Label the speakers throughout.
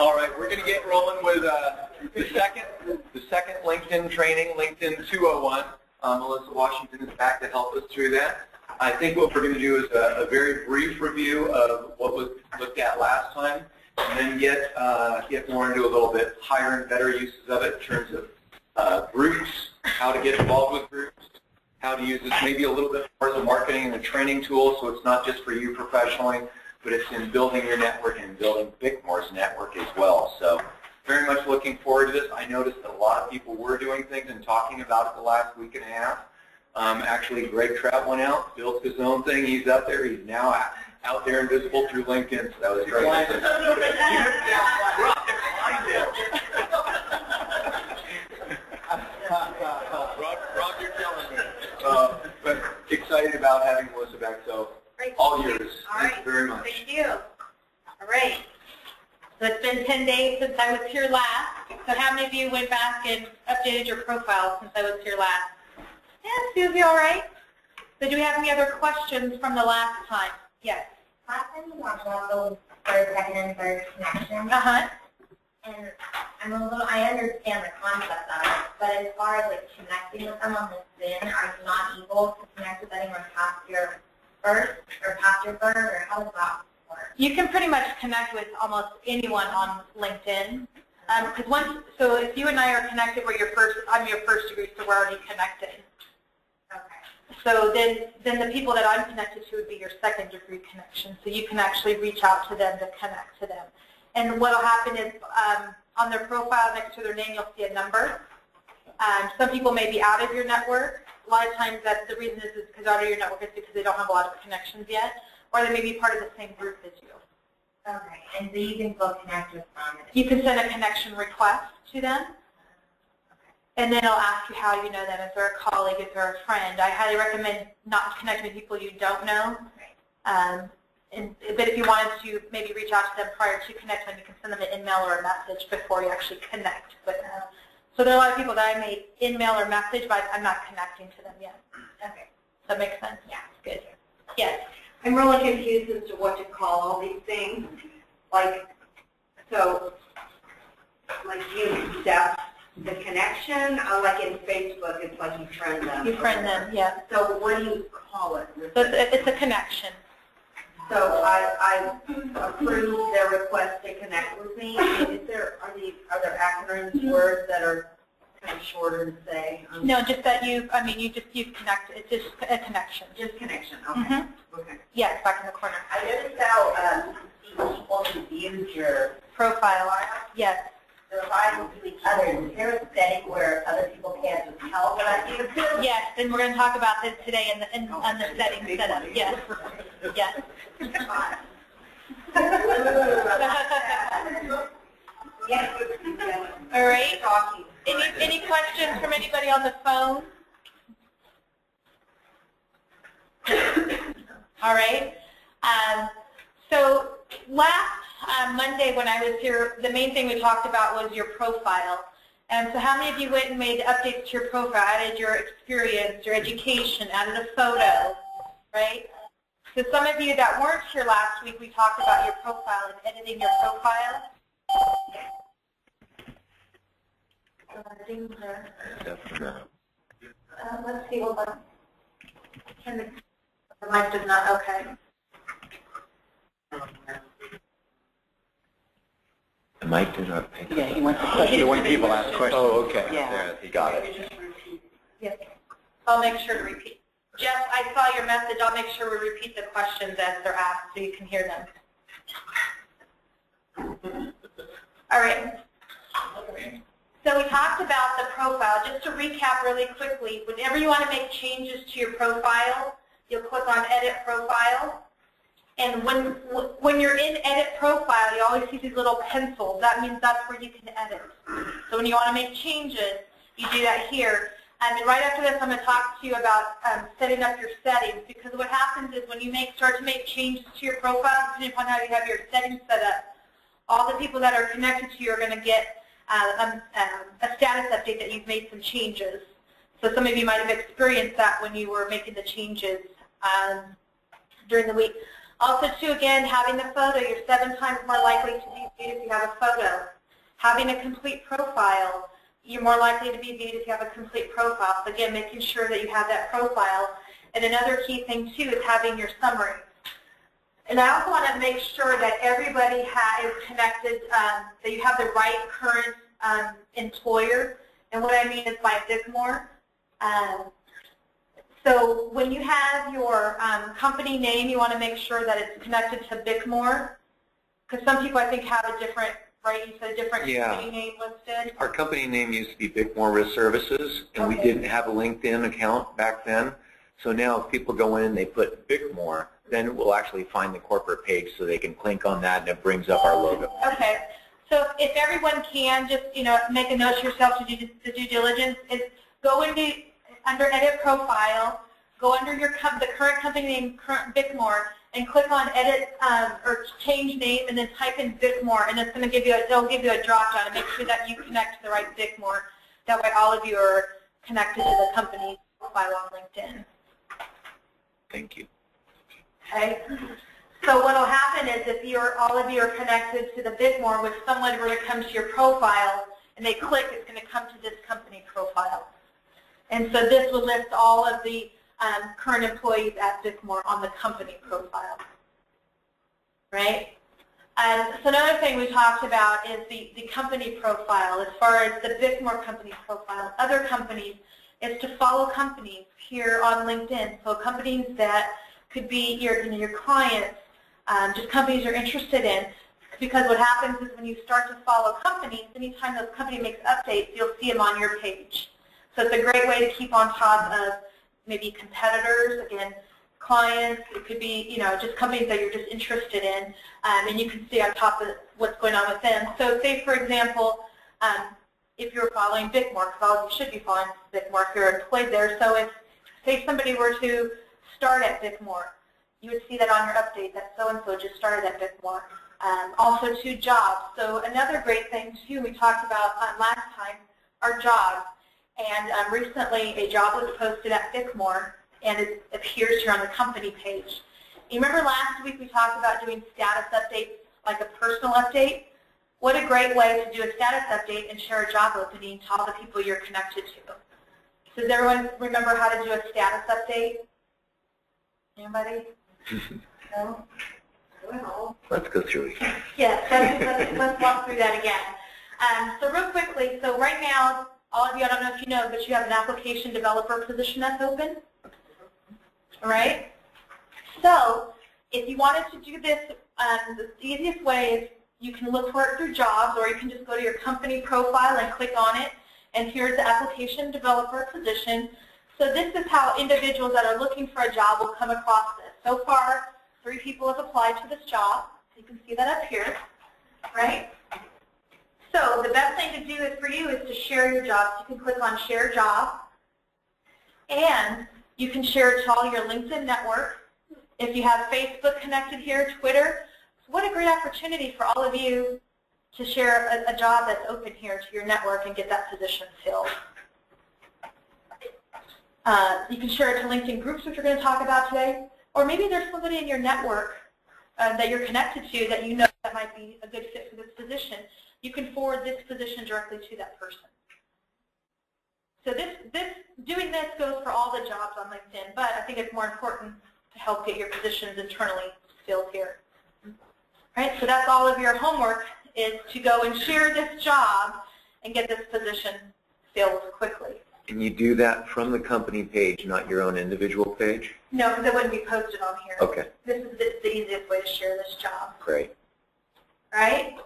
Speaker 1: All right, we're going to get rolling with the second LinkedIn training, LinkedIn 201. Melissa Washington is back to help us through that. I think what we're going to do is a very brief review of what was looked at last time, and then get more into a little bit higher and better uses of it in terms of groups, how to get involved with groups, how to use this maybe a little bit more as a marketing and a training tool, so it's not just for you professionally, but it's in building your network and building Bickmore's network as well. So very much looking forward to this. I noticed that a lot of people were doing things and talking about it the last week and a half. Actually, Greg Trapp went out, built his own thing. He's out there. He's now out there invisible through LinkedIn. So that was great. Rob, you're killing me. But excited about having Melissa back. So all yours. Thank you very much.
Speaker 2: Thank you. All right. So it's been 10 days since I was here last. So how many of you went back and updated your profile since I was here last? Yeah, Susie, all right. So do we have any other questions from the last time? Yes.
Speaker 3: Last time you talked about the third, second, and third connection. And I understand the concept of it, but as far as like connecting with them on LinkedIn, are you not able to connect with anyone past your first or past your third, or how does that work?
Speaker 2: You can pretty much connect with almost anyone on LinkedIn. So if you and I are connected, I'm your first degree, so we're already connected.
Speaker 3: Okay.
Speaker 2: So then the people that I'm connected to would be your second degree connection. So you can actually reach out to them to connect to them. And what will happen is on their profile next to their name, you'll see a number. Some people may be out of your network. A lot of times the reason is because out of your network is because they don't have a lot of connections yet, or they may be part of the same group as you.
Speaker 3: Okay, and so you can still connect with them.
Speaker 2: You can send a connection request to them, and then it'll ask you how you know them. Is there a colleague? Is there a friend? I highly recommend not connecting with people you don't know. But if you wanted to maybe reach out to them prior to connecting, you can send them an email or a message before you actually connect with them. So there are a lot of people that I may email or message, but I'm not connecting to them yet.
Speaker 3: Okay.
Speaker 2: Does that make sense? Yeah. Good. Yes.
Speaker 4: I'm really confused as to what to call all these things. Like you accept the connection, like in Facebook, it's like you friend them.
Speaker 2: You friend them, yeah.
Speaker 4: So what do you call it?
Speaker 2: So it's a connection.
Speaker 4: So I approve their request to connect with me. Are there acronyms, words that are kind of shorter to say?
Speaker 2: No, just that you've connected. It's just a connection.
Speaker 4: Just connection. Okay.
Speaker 2: Mm-hmm.
Speaker 4: Okay.
Speaker 2: Yes, back in the corner.
Speaker 4: I noticed how people who views your
Speaker 2: profile. Yes.
Speaker 4: So if I look to each other, is there a setting where other people can't just tell what I do?
Speaker 2: Yes, and we're going to talk about this today on the settings setup. Yes. Yes. All right. Any questions from anybody on the phone? All right. So last Monday when I was here, the main thing we talked about was your profile. And so how many of you went and made updates to your profile, added your experience, your education, added a photo, right? So some of you that weren't here last week, we talked about your profile and editing your profile. Let's see, hold on. The mic does not, okay.
Speaker 1: The mic did not pick up.
Speaker 4: Yeah, he wants to question.
Speaker 1: When people ask questions. Oh, okay.
Speaker 4: Yeah.
Speaker 1: There, he got it.
Speaker 2: Yes. I'll make sure to repeat. Jeff, I saw your message. I'll make sure we repeat the questions as they're asked so you can hear them. All right. So we talked about the profile. Just to recap really quickly, whenever you want to make changes to your profile, you'll click on Edit Profile. And when you're in Edit Profile, you always see these little pencils. That means that's where you can edit. So when you want to make changes, you do that here. And right after this, I'm going to talk to you about setting up your settings, because what happens is when you start to make changes to your profile, depending upon how you have your settings set up, all the people that are connected to you are going to get a status update that you've made some changes. So some of you might have experienced that when you were making the changes during the week. Also, too, again, having the photo, you're 7 times more likely to be viewed if you have a photo. Having a complete profile, you're more likely to be viewed if you have a complete profile. So again, making sure that you have that profile. And another key thing, too, is having your summary. And I also want to make sure that everybody is connected, that you have the right current employer. And what I mean is by Bickmore. So when you have your company name, you want to make sure that it's connected to Bickmore. Because some people, I think, have a different, right? You said a different company name listed.
Speaker 1: Our company name used to be Bickmore Risk Services, and we didn't have a LinkedIn account back then. So now if people go in and they put Bickmore, then we'll actually find the corporate page so they can click on that and it brings up our logo.
Speaker 2: Okay. So if everyone can just, make a note to yourself to do the due diligence, is go into under Edit Profile, go under the current company name, current Bickmore, and click on Edit or Change Name, and then type in Bickmore, and it's going to give you it'll give you a drop down and make sure that you connect to the right Bickmore. That way, all of you are connected to the company profile on LinkedIn.
Speaker 1: Thank you.
Speaker 2: Okay. So what will happen is if all of you are connected to the Bickmore, if someone were to come to your profile and they click, it's going to come to this company profile. And so this will list all of the current employees at Bickmore on the company profile. Right? So another thing we talked about is the company profile. As far as the Bickmore company profile, other companies, is to follow companies here on LinkedIn. So companies that could be your clients, just companies you're interested in. Because what happens is when you start to follow companies, anytime those company makes updates, you'll see them on your page. So it's a great way to keep on top of maybe competitors, again, clients. It could be, just companies that you're just interested in, and you can see on top of what's going on with them. So say, for example, if you're following Bickmore, because you should be following Bickmore if you're employed there. So if, say, somebody were to start at Bickmore, you would see that on your update that so-and-so just started at Bickmore. Also, to jobs. So another great thing, too, we talked about last time, are jobs. And recently, a job was posted at Bickmore, and it appears here on the company page. You remember last week we talked about doing status updates, like a personal update? What a great way to do a status update and share a job opening to all the people you're connected to. So does everyone remember how to do a status update? Anybody? No?
Speaker 1: Let's go through it.
Speaker 2: Yes, let's walk through that again. So real quickly, so right now, all of you, I don't know if you know, but you have an application developer position that's open. All right? So if you wanted to do this, the easiest way is you can look for it through jobs, or you can just go to your company profile and click on it, and here's the application developer position. So this is how individuals that are looking for a job will come across this. So far, 3 people have applied to this job. You can see that up here, right? So the best thing to do for you is to share your jobs. You can click on Share Job, and you can share it to all your LinkedIn network. If you have Facebook connected here, Twitter, what a great opportunity for all of you to share a job that's open here to your network and get that position filled. You can share it to LinkedIn groups, which we're going to talk about today, or maybe there's somebody in your network that you're connected to that you know that might be a good fit for this position. You can forward this position directly to that person. So doing this goes for all the jobs on LinkedIn, but I think it's more important to help get your positions internally filled here. All right, so that's all of your homework, is to go and share this job and get this position filled quickly.
Speaker 1: Can you do that from the company page, not your own individual page?
Speaker 2: No, because it wouldn't be posted on here.
Speaker 1: Okay.
Speaker 2: This is the easiest way to share this job.
Speaker 1: Great.
Speaker 2: Right?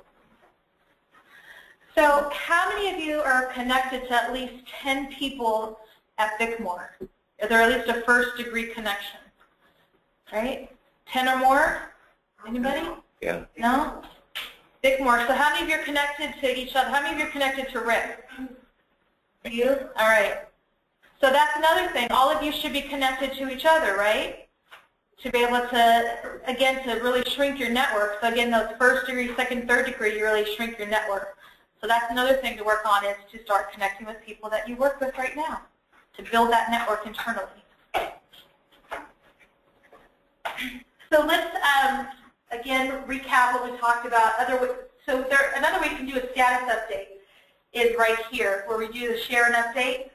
Speaker 2: So how many of you are connected to at least 10 people at Bickmore? Is there at least a first-degree connection? Right? 10 or more? Anybody?
Speaker 1: Yeah.
Speaker 2: No? Bickmore. So how many of you are connected to each other? How many of you are connected to Rick? You? All right. So that's another thing. All of you should be connected to each other, right? To be able to, again, to really shrink your network. So again, those first degree, second, third degree, you really shrink your network. So that's another thing to work on, is to start connecting with people that you work with right now, to build that network internally. So let's, again, recap what we talked about. Another way you can do a status update is right here, where we do the share and update.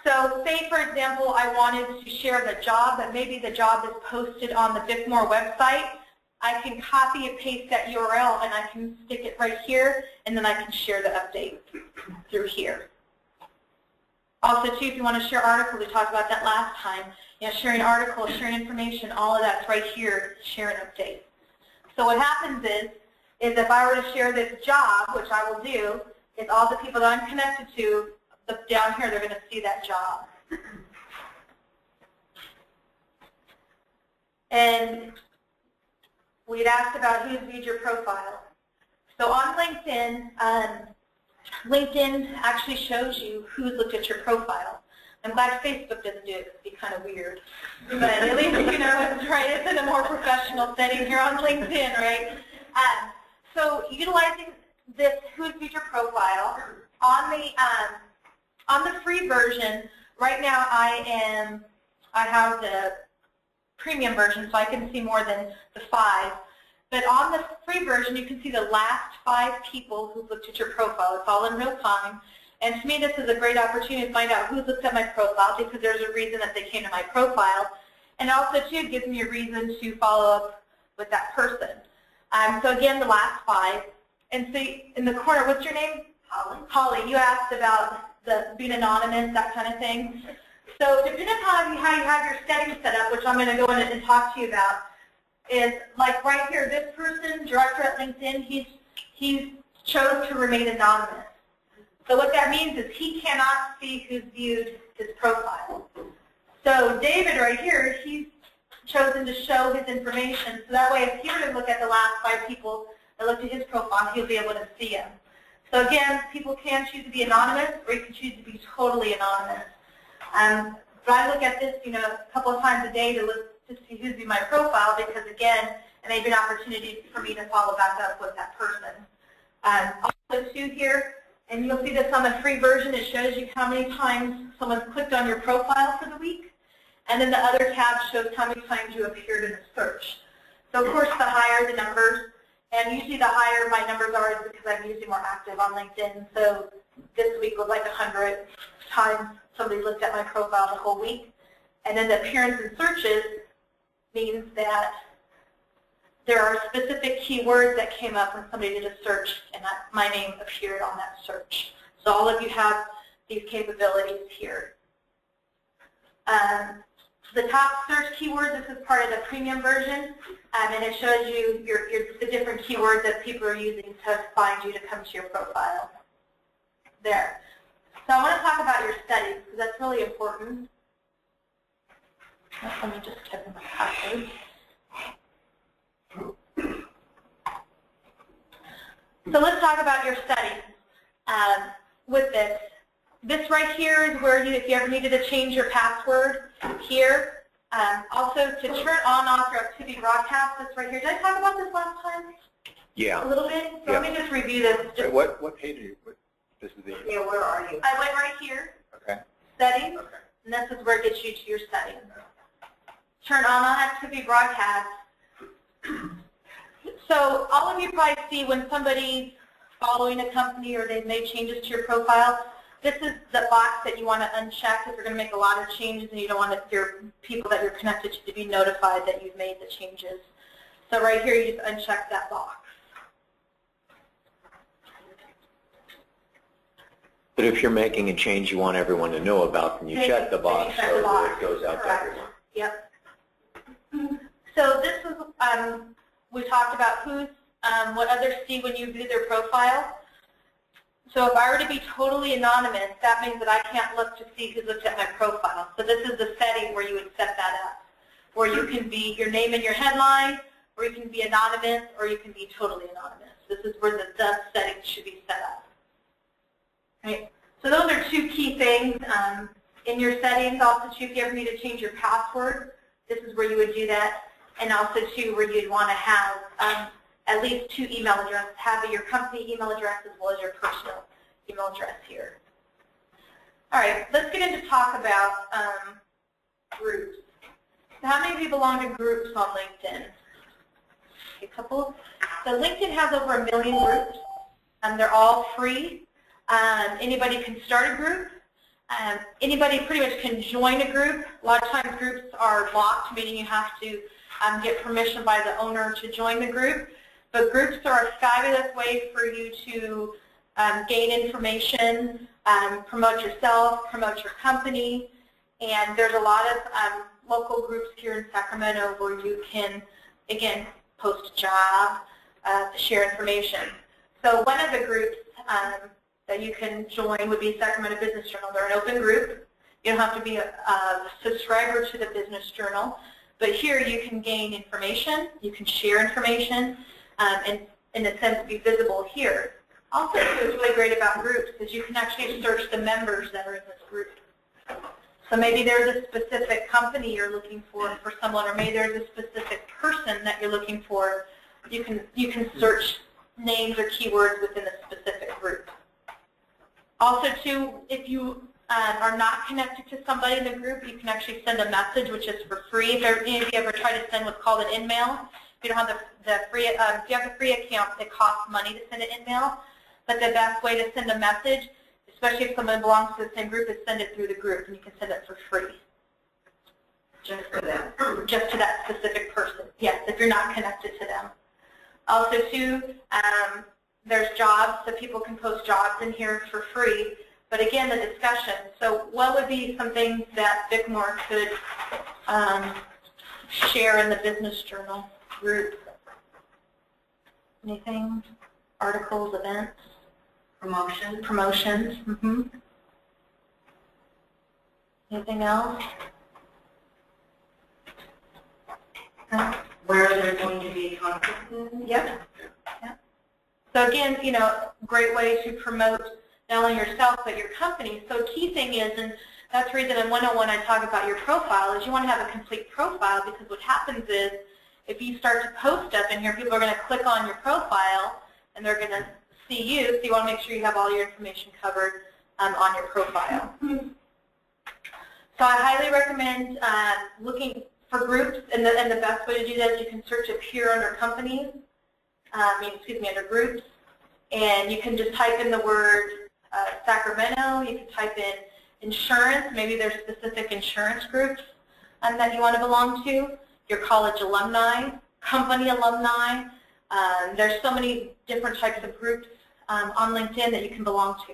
Speaker 2: So say, for example, I wanted to share the job, but maybe the job is posted on the BICMOR website. I can copy and paste that URL, and I can stick it right here, and then I can share the update through here. Also, too, if you want to share articles, we talked about that last time. You know, sharing articles, sharing information, all of that's right here, share and update. So what happens is if I were to share this job, which I will do, is all the people that I'm connected to, down here, they're going to see that job. And we'd asked about who's viewed your profile. So on LinkedIn, LinkedIn actually shows you who's looked at your profile. I'm glad Facebook doesn't do it. It'd be kind of weird. But at least you know it's right. It's in a more professional setting here on LinkedIn, right? So utilizing this who's viewed your profile on the free version, right now I have the premium version, so I can see more than the 5. But on the free version, you can see the last 5 people who've looked at your profile. It's all in real time. And to me, this is a great opportunity to find out who's looked at my profile, because there's a reason that they came to my profile. And also, too, it gives me a reason to follow up with that person. So again, the last 5. And so in the corner, what's your name? Holly. Holly, you asked about being anonymous, that kind of thing. So depending on how you have your settings set up, which I'm going to go in and talk to you about, is like right here, this person, director at LinkedIn, he's chose to remain anonymous. So what that means is he cannot see who's viewed his profile. So David right here, he's chosen to show his information, so that way if he were to look at the last 5 people that looked at his profile, he'll be able to see them. So again, people can choose to be anonymous, or you can choose to be totally anonymous. But I look at this, you know, a couple of times a day to look to see who's in my profile, because again, it may be an opportunity for me to follow back up with that person. Also, too, here, and you'll see this on the free version. It shows you how many times someone's clicked on your profile for the week, and then the other tab shows how many times you appeared in a search. So, of course, the higher the numbers. And usually the higher my numbers are is because I'm usually more active on LinkedIn. So this week was like 100 times somebody looked at my profile the whole week. And then the appearance in searches means that there are specific keywords that came up when somebody did a search, and my name appeared on that search. So all of you have these capabilities here. The top search keywords, this is part of the premium version, and it shows you the different keywords that people are using to find you to come to your profile there. So I want to talk about your studies, because that's really important. Let me just type in my password. So let's talk about your studies with this. This right here is where if you ever needed to change your password here. Also, to turn on off your activity broadcast, this right here. Did I talk about this last time?
Speaker 5: Yeah.
Speaker 2: A little bit? So let me just review this.
Speaker 5: What page are you? This is the.
Speaker 4: Yeah, where are you?
Speaker 2: I went right here.
Speaker 5: Okay.
Speaker 2: Settings.
Speaker 5: Okay.
Speaker 2: And this is where it gets you to your settings. Turn on activity broadcast. So all of you probably see when somebody's following a company or they've made changes to your profile, this is the box that you want to uncheck if you're going to make a lot of changes and you don't want your people that you're connected to be notified that you've made the changes. So right here, you just uncheck that box.
Speaker 5: But if you're making a change you want everyone to know about, then you check the box so that it goes out to everyone.
Speaker 2: Yep. So this is, we talked about what others see when you view their profile. So if I were to be totally anonymous, that means that I can't look to see who looked at my profile. So this is the setting where you would set that up, where you can be your name and your headline, or you can be anonymous, or you can be totally anonymous. This is where the settings should be set up. Right? So those are 2 key things in your settings. Also, too, if you ever need to change your password, this is where you would do that. And also, too, where you'd want to have at least 2 email addresses, have your company email address as well as your personal email address here. All right, let's get into talk about groups. how many of you belong to groups on LinkedIn? A couple. So LinkedIn has over 1 million groups, and they're all free. Anybody can start a group. Anybody pretty much can join a group. A lot of times groups are locked, meaning you have to get permission by the owner to join the group. But groups are a fabulous way for you to gain information, promote yourself, promote your company, and there's a lot of local groups here in Sacramento where you can, again, post a job, share information. So one of the groups that you can join would be Sacramento Business Journal. They're an open group. You don't have to be a subscriber to the Business Journal, but here you can gain information, you can share information, and in a sense be visible here. Also, what's really great about groups is you can actually search the members that are in this group. So maybe there's a specific company you're looking for someone, or maybe there's a specific person that you're looking for. You can search names or keywords within a specific group. Also, too, if you are not connected to somebody in the group, you can actually send a message, which is for free. If any of you ever try to send what's called an in-mail, if you don't have the free, if you have the free account, it costs money to send an in-mail. But the best way to send a message, especially if someone belongs to the same group, is send it through the group, and you can send it for free.
Speaker 4: Just for that.
Speaker 2: Just to that specific person. Yes, if you're not connected to them. Also, too, there's jobs, so people can post jobs in here for free. But again, the discussion. So what would be some things that Bickmore could share in the Business Journal group? Anything? Articles, events? Promotions. Anything else?
Speaker 4: Where there's going to be conferences?
Speaker 2: Yep. So again, great way to promote not only yourself but your company. So key thing is, and that's the reason in 101 I talk about your profile, is you want to have a complete profile, because what happens is if you start to post stuff in here, people are going to click on your profile and they're going to see you, so you want to make sure you have all your information covered on your profile. So I highly recommend looking for groups, and the best way to do that is you can search up here under companies, under groups, and you can just type in the word Sacramento. You can type in insurance. Maybe there's specific insurance groups that you want to belong to. Your college alumni, company alumni. There's so many different types of groups on LinkedIn that you can belong to.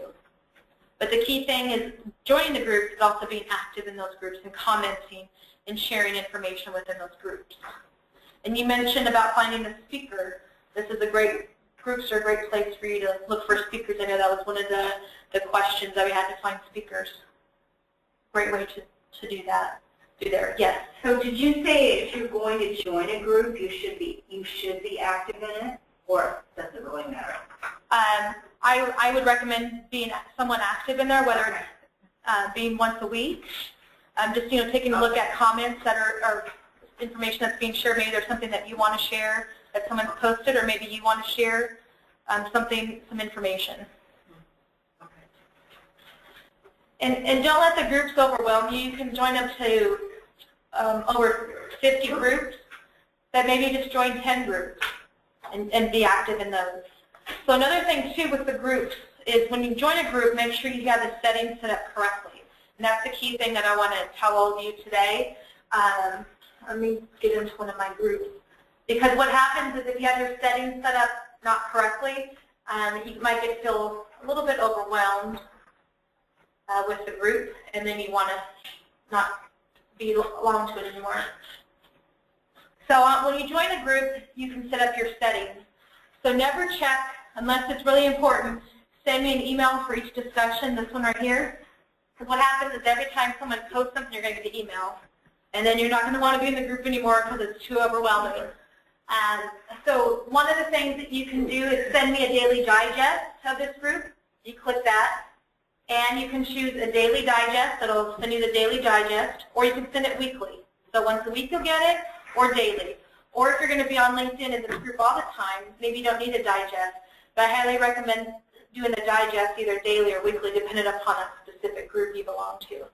Speaker 2: But the key thing is joining the groups is also being active in those groups and commenting and sharing information within those groups. And you mentioned about finding a speaker. Groups are a great place for you to look for speakers. I know that was one of the questions that we had to find speakers. Great way to do that. Yes.
Speaker 4: So did you say if you're going to join a group, you should be active in it, or does it really matter?
Speaker 2: I would recommend being somewhat active in there, whether it's being once a week, just taking a look at comments that are information that's being shared. Maybe there's something that you want to share that someone's posted, or maybe you want to share some information. And don't let the groups overwhelm you. You can join up to over 50 groups, but maybe just join 10 groups and be active in those. So another thing, too, with the groups is when you join a group, make sure you have the settings set up correctly. And that's the key thing that I want to tell all of you today. Let me get into one of my groups. Because what happens is if you have your settings set up not correctly, you might feel a little bit overwhelmed with the group, and then you want to not belong to it anymore. So when you join a group, you can set up your settings. So never check, unless it's really important, send me an email for each discussion, this one right here. Because what happens is every time someone posts something, you're going to get the email. And then you're not going to want to be in the group anymore because it's too overwhelming. So one of the things that you can do is send me a daily digest of this group. You click that. And you can choose a daily digest that will send you the daily digest, or you can send it weekly. So once a week you'll get it, or daily. Or if you're going to be on LinkedIn in this group all the time, maybe you don't need a digest. But I highly recommend doing the digest either daily or weekly, depending upon a specific group you belong to.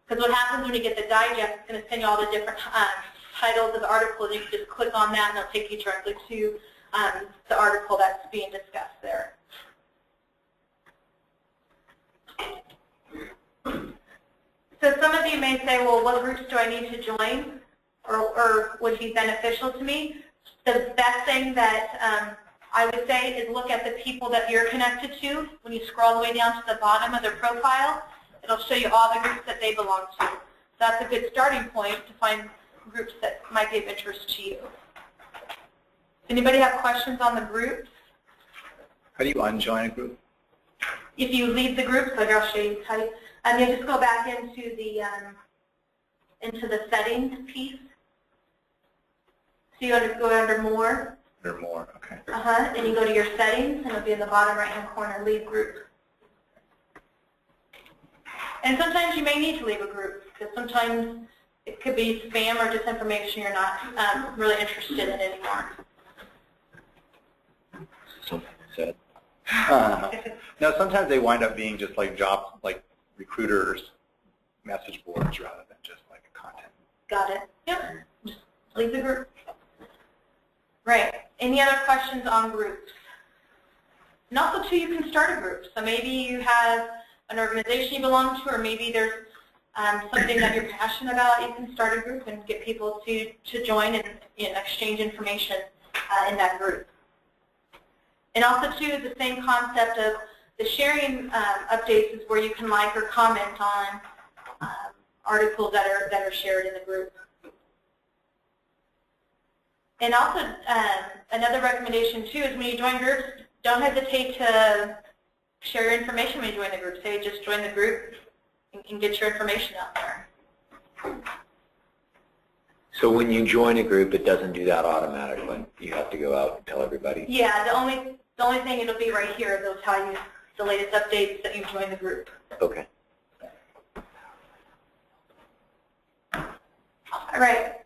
Speaker 2: Because what happens when you get the digest, it's going to send you all the different titles of the articles. You can just click on that and it'll take you directly to the article that's being discussed there. So some of you may say, well, what groups do I need to join or would be beneficial to me? The best thing that I would say is look at the people that you're connected to. When you scroll all the way down to the bottom of their profile, it'll show you all the groups that they belong to. So that's a good starting point to find groups that might be of interest to you. Anybody have questions on the groups?
Speaker 6: How do you unjoin a group?
Speaker 2: If you leave the group, so I'll show you how you, you just go back into the settings piece. So you go under more.
Speaker 6: Or more, okay.
Speaker 2: And you go to your settings, and it'll be in the bottom right-hand corner, leave group. And sometimes you may need to leave a group, because sometimes it could be spam or just information you're not really interested in anymore.
Speaker 5: Something said.
Speaker 6: No, sometimes they wind up being just like jobs, like recruiters' message boards rather than just like a content.
Speaker 2: Got it. Yep. Just leave the group. Right. Any other questions on groups? And also, too, you can start a group. So maybe you have an organization you belong to, or maybe there's something that you're passionate about. You can start a group and get people to join and exchange information in that group. And also, too, the same concept of the sharing updates is where you can like or comment on articles that are shared in the group. And also, another recommendation, too, is when you join groups, don't hesitate to share your information when you join the group. Say, just join the group and get your information out there.
Speaker 5: So when you join a group, it doesn't do that automatically. You have to go out and tell everybody.
Speaker 2: Yeah, the only thing it'll be right here. They'll tell you the latest updates that you've joined the group.
Speaker 5: Okay.
Speaker 2: All right.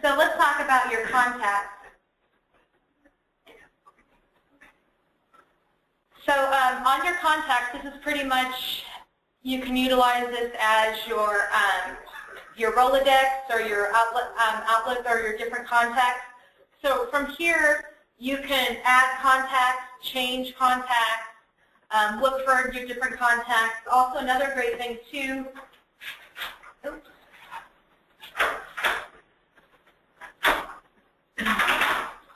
Speaker 2: So let's talk about your contacts. So on your contacts, this is pretty much, you can utilize this as your Rolodex or your Outlook or your different contacts. So from here, you can add contacts, change contacts, look for your different contacts. Also, another great thing too. Oops.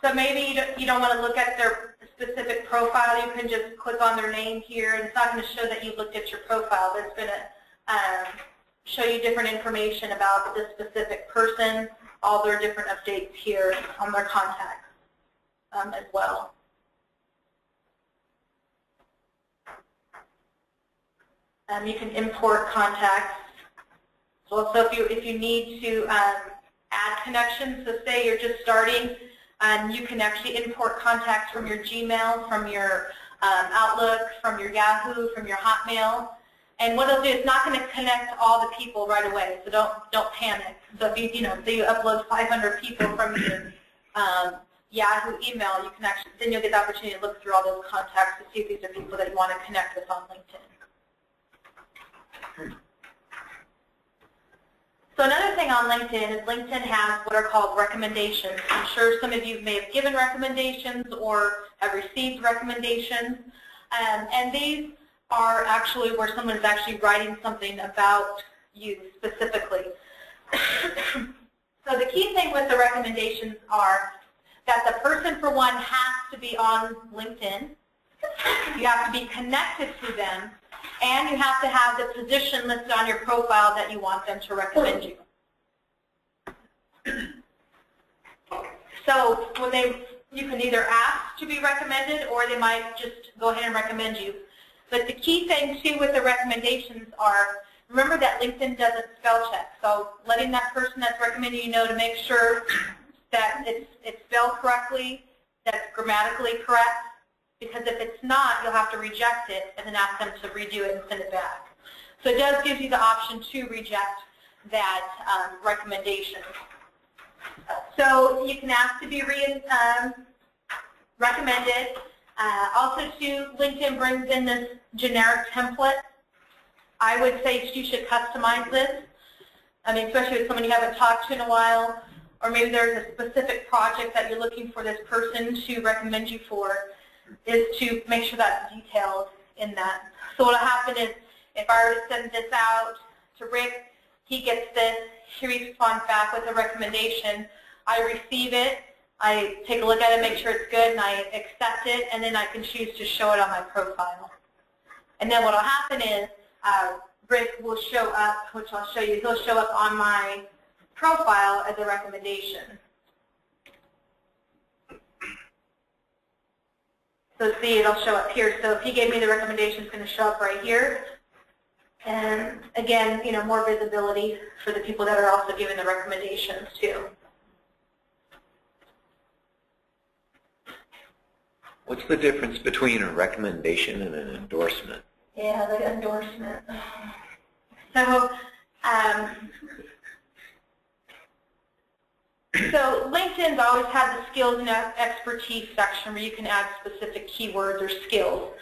Speaker 2: So maybe you don't want to look at their specific profile. You can just click on their name here, and it's not going to show that you looked at your profile, but it's going to show you different information about this specific person, all their different updates here on their contacts as well. You can import contacts. So if you need to add connections, so say you're just starting, you can actually import contacts from your Gmail, from your Outlook, from your Yahoo, from your Hotmail. And what it'll do, it's not going to connect all the people right away, so don't panic. So if say you upload 500 people from your Yahoo email, you can actually, then you'll get the opportunity to look through all those contacts to see if these are people that you want to connect with on LinkedIn. So another thing on LinkedIn is LinkedIn has what are called recommendations. I'm sure some of you may have given recommendations or have received recommendations. And these are actually where someone is actually writing something about you specifically. So the key thing with the recommendations are that the person, for one, has to be on LinkedIn. You have to be connected to them. And you have to have the position listed on your profile that you want them to recommend you. So when you can either ask to be recommended, or they might just go ahead and recommend you. But the key thing, too, with the recommendations are, remember that LinkedIn does a spell check. So letting that person that's recommending you know to make sure that it's spelled correctly, that it's grammatically correct. Because if it's not, you'll have to reject it and then ask them to redo it and send it back. So it does give you the option to reject that recommendation. So you can ask to be recommended. Also, too, LinkedIn brings in this generic template I would say you should customize this. I mean, especially with someone you haven't talked to in a while, or maybe there's a specific project that you're looking for this person to recommend you for, is to make sure that's detailed in that. So what will happen is, if I were to send this out to Rick, he gets this, he responds back with a recommendation, I receive it, I take a look at it, make sure it's good, and I accept it, and then I can choose to show it on my profile. And then what will happen is, Rick will show up, which I'll show you, he'll show up on my profile as a recommendation. So see, it'll show up here. So if he gave me the recommendation, it's going to show up right here. And again, you know, more visibility for the people that are also giving the recommendations too.
Speaker 5: What's the difference between a recommendation and an endorsement?
Speaker 2: Yeah, the endorsement. So, so LinkedIn's always had the skills and expertise section where you can add specific keywords or skills.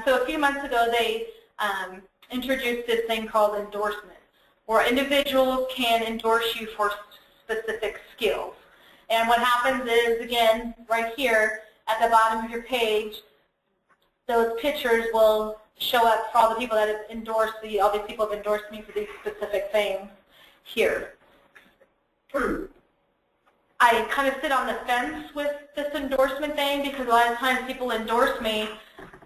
Speaker 2: So a few months ago, they introduced this thing called endorsements, where individuals can endorse you for specific skills. And what happens is, again, right here at the bottom of your page, those pictures will show up for all the people that have endorsed all these people have endorsed me for these specific things here. I kind of sit on the fence with this endorsement thing because a lot of times people endorse me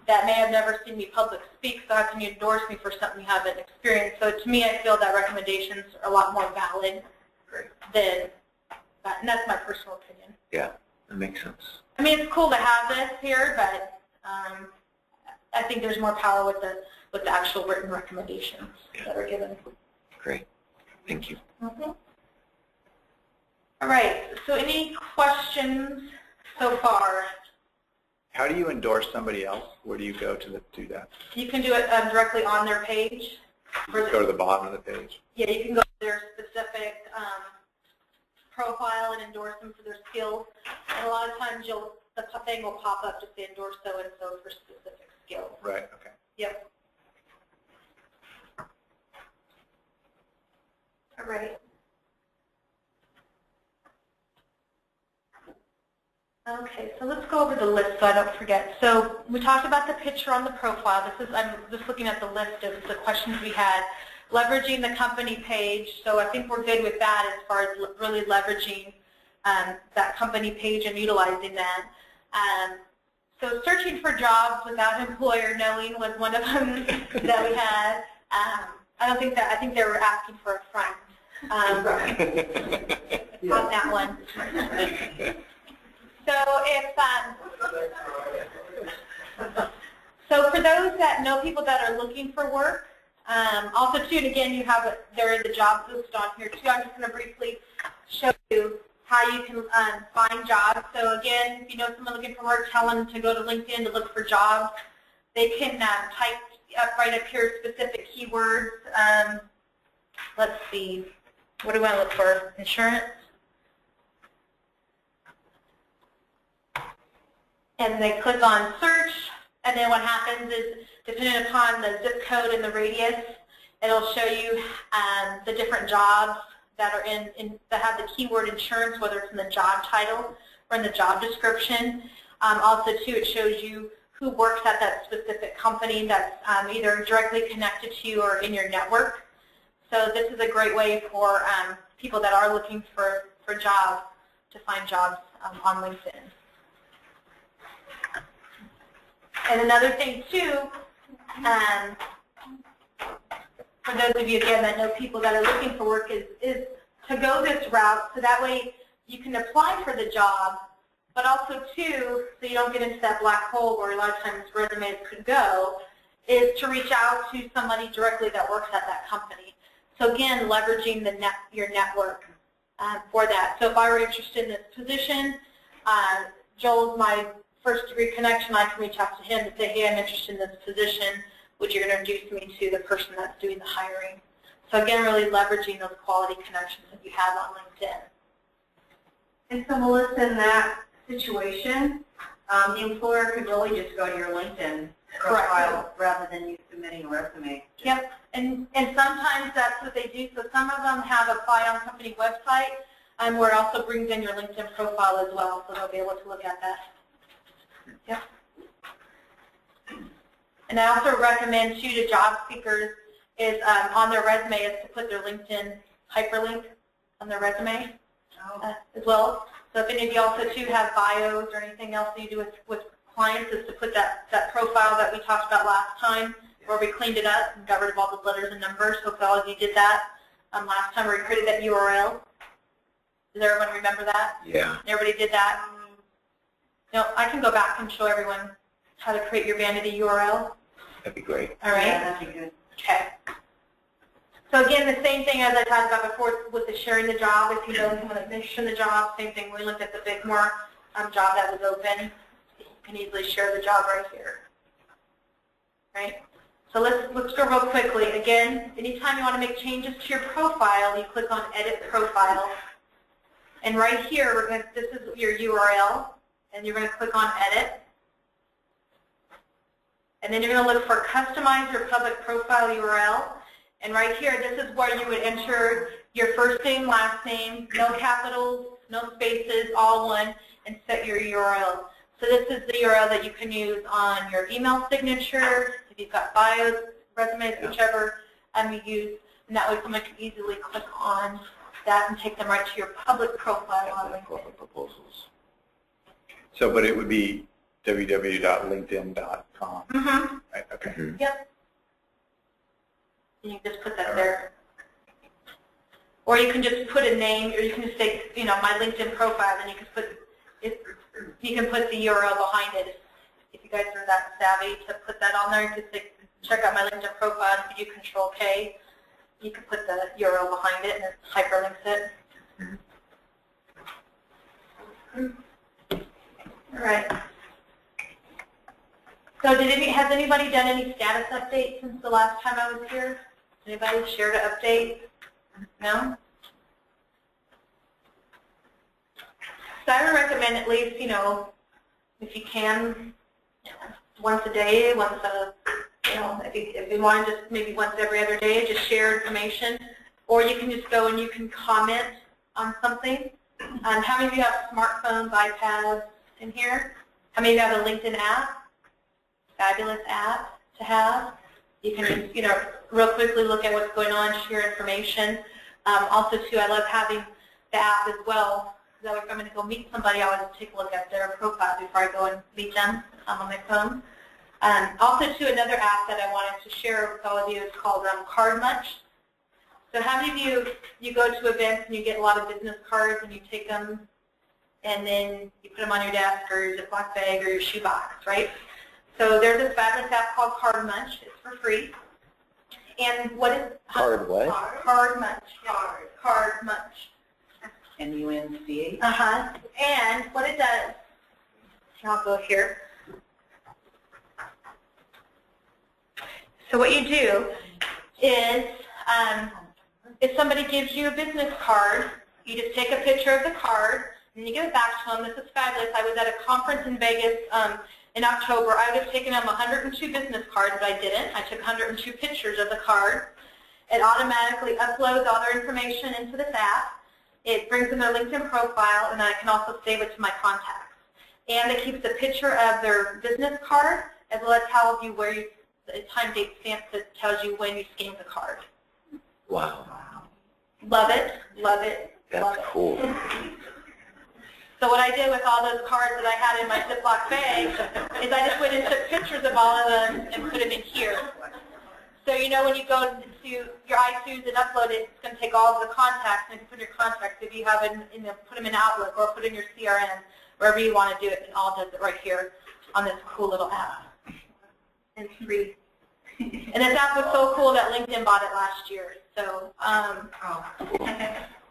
Speaker 2: that may have never seen me public speak, so how can you endorse me for something you haven't experienced? So to me, I feel that recommendations are a lot more valid than that, and that's my personal opinion.
Speaker 5: Yeah, that makes sense.
Speaker 2: I mean, it's cool to have this here, but I think there's more power with the actual written recommendations that are given.
Speaker 5: Great. Thank you.
Speaker 2: All right. So any questions so far?
Speaker 6: How do you endorse somebody else? Where do you go to do that?
Speaker 2: You can do it directly on their page.
Speaker 6: Go to the bottom of the page.
Speaker 2: Yeah, you can go to their specific profile and endorse them for their skills. And a lot of times the thing will pop up to say endorse so-and-so for specific skills.
Speaker 6: Right, okay.
Speaker 2: Yep. All right. Okay, so let's go over the list so I don't forget. So we talked about the picture on the profile. I'm just looking at the list of the questions we had. Leveraging the company page, so I think we're good with that as far as really leveraging that company page and utilizing that. So searching for jobs without an employer knowing was one of them that we had. I think they were asking for a friend on that one. So for those that know people that are looking for work, also too, and again, there are the jobs listed on here too. I'm just going to briefly show you how you can find jobs. So again, if you know someone looking for work, tell them to go to LinkedIn to look for jobs. They can type up right up here specific keywords. Let's see, what do I look for? Insurance. And they click on search, and then what happens is, depending upon the zip code and the radius, it'll show you the different jobs that are that have the keyword insurance, whether it's in the job title or in the job description. Also, too, it shows you who works at that specific company that's either directly connected to you or in your network. So this is a great way for people that are looking for jobs to find jobs on LinkedIn. And another thing, too, for those of you, again, that know people that are looking for work is to go this route, so that way you can apply for the job, but also, too, so you don't get into that black hole where a lot of times resumes could go, is to reach out to somebody directly that works at that company. So, again, leveraging your network for that. So if I were interested in this position, Joel's my first-degree connection. I can reach out to him and say, hey, I'm interested in this position. Would you introduce me to the person that's doing the hiring? So again, really leveraging those quality connections that you have on LinkedIn.
Speaker 4: And so, Melissa, in that situation, the employer could really just go to your LinkedIn profile rather than you submitting a resume.
Speaker 2: Yep, and sometimes that's what they do. So some of them have apply on company website, where it also brings in your LinkedIn profile as well, so they'll be able to look at that. Yep. And I also recommend too to job seekers is on their resume is to put their LinkedIn hyperlink on their resume as well. So if any of you also too have bios or anything else that you do with clients, is to put that profile that we talked about last time, where we cleaned it up and got rid of all the letters and numbers. So if all of you did that last time, we created that URL. Does everyone remember that?
Speaker 5: Yeah.
Speaker 2: Everybody did that? No, I can go back and show everyone how to create your vanity URL.
Speaker 5: That'd be great.
Speaker 2: All right?
Speaker 4: Yeah, that'd be good.
Speaker 2: Okay. So again, the same thing as I talked about before with the sharing the job. If you know someone that's interested in the job, same thing. We looked at the Bigmore job that was open. You can easily share the job right here. Right? So let's go real quickly. Again, anytime you want to make changes to your profile, you click on Edit Profile. And right here, this is your URL, and you're going to click on Edit. And then you're going to look for Customize Your Public Profile URL. And right here, this is where you would enter your first name, last name, no capitals, no spaces, all one, and set your URL. So this is the URL that you can use on your email signature, if you've got bios, resumes, whichever you use. And that way someone can easily click on that and take them right to your public profile on LinkedIn.
Speaker 5: Proposals.
Speaker 6: So, but it would be www.linkedin.com.
Speaker 2: Mm-hmm.
Speaker 6: Right? Okay.
Speaker 5: Mm-hmm.
Speaker 2: Yep. And you just put that there. Or you can just put a name, or you can just say, you know, my LinkedIn profile, and you can put the URL behind it. If you guys are that savvy to put that on there, just say, check out my LinkedIn profile. If you do Control-K, you can put the URL behind it, and it hyperlinks it. All right. So has anybody done any status updates since the last time I was here? Anybody shared an update? No? So I would recommend at least, you know, if you can, once a day, if you want to just maybe once every other day, just share information. Or you can just go and you can comment on something. How many of you have smartphones, iPads in here? How many of you have a LinkedIn app? Fabulous app to have. You can just, you know, real quickly look at what's going on, share information. Also, too, I love having the app as well. So if I'm going to go meet somebody, I always take a look at their profile before I go and meet them on my phone. Also, too, another app that I wanted to share with all of you is called CardMuch. So how many of you go to events and you get a lot of business cards and you take them and then you put them on your desk or your Ziploc bag or your shoebox, right? So there's this fabulous app called CardMuch. It's for free. And what is
Speaker 5: Card what?
Speaker 2: CardMuch. CardMuch.
Speaker 4: MUNCH?
Speaker 2: Uh-huh. And what it does, I'll go here. So what you do is, if somebody gives you a business card, you just take a picture of the card, and you give it back to them. This is fabulous. I was at a conference in Vegas in October. I would have taken them 102 business cards, but I didn't. I took 102 pictures of the card. It automatically uploads all their information into this app. It brings in their LinkedIn profile, and I can also save it to my contacts. And it keeps a picture of their business card, as well as tells you where the time date stamp that tells you when you scanned the card.
Speaker 5: Wow.
Speaker 2: Love it, love it, love it.
Speaker 5: That's cool.
Speaker 2: So what I did with all those cards that I had in my Ziploc bag is I just went and took pictures of all of them and put them in here. So you know when you go to your iTunes and upload it, it's going to take all of the contacts and you put your contacts. If you have it, put them in Outlook or put in your CRM, wherever you want to do it, it all does it right here on this cool little app. And it's free. And this app was so cool that LinkedIn bought it last year. So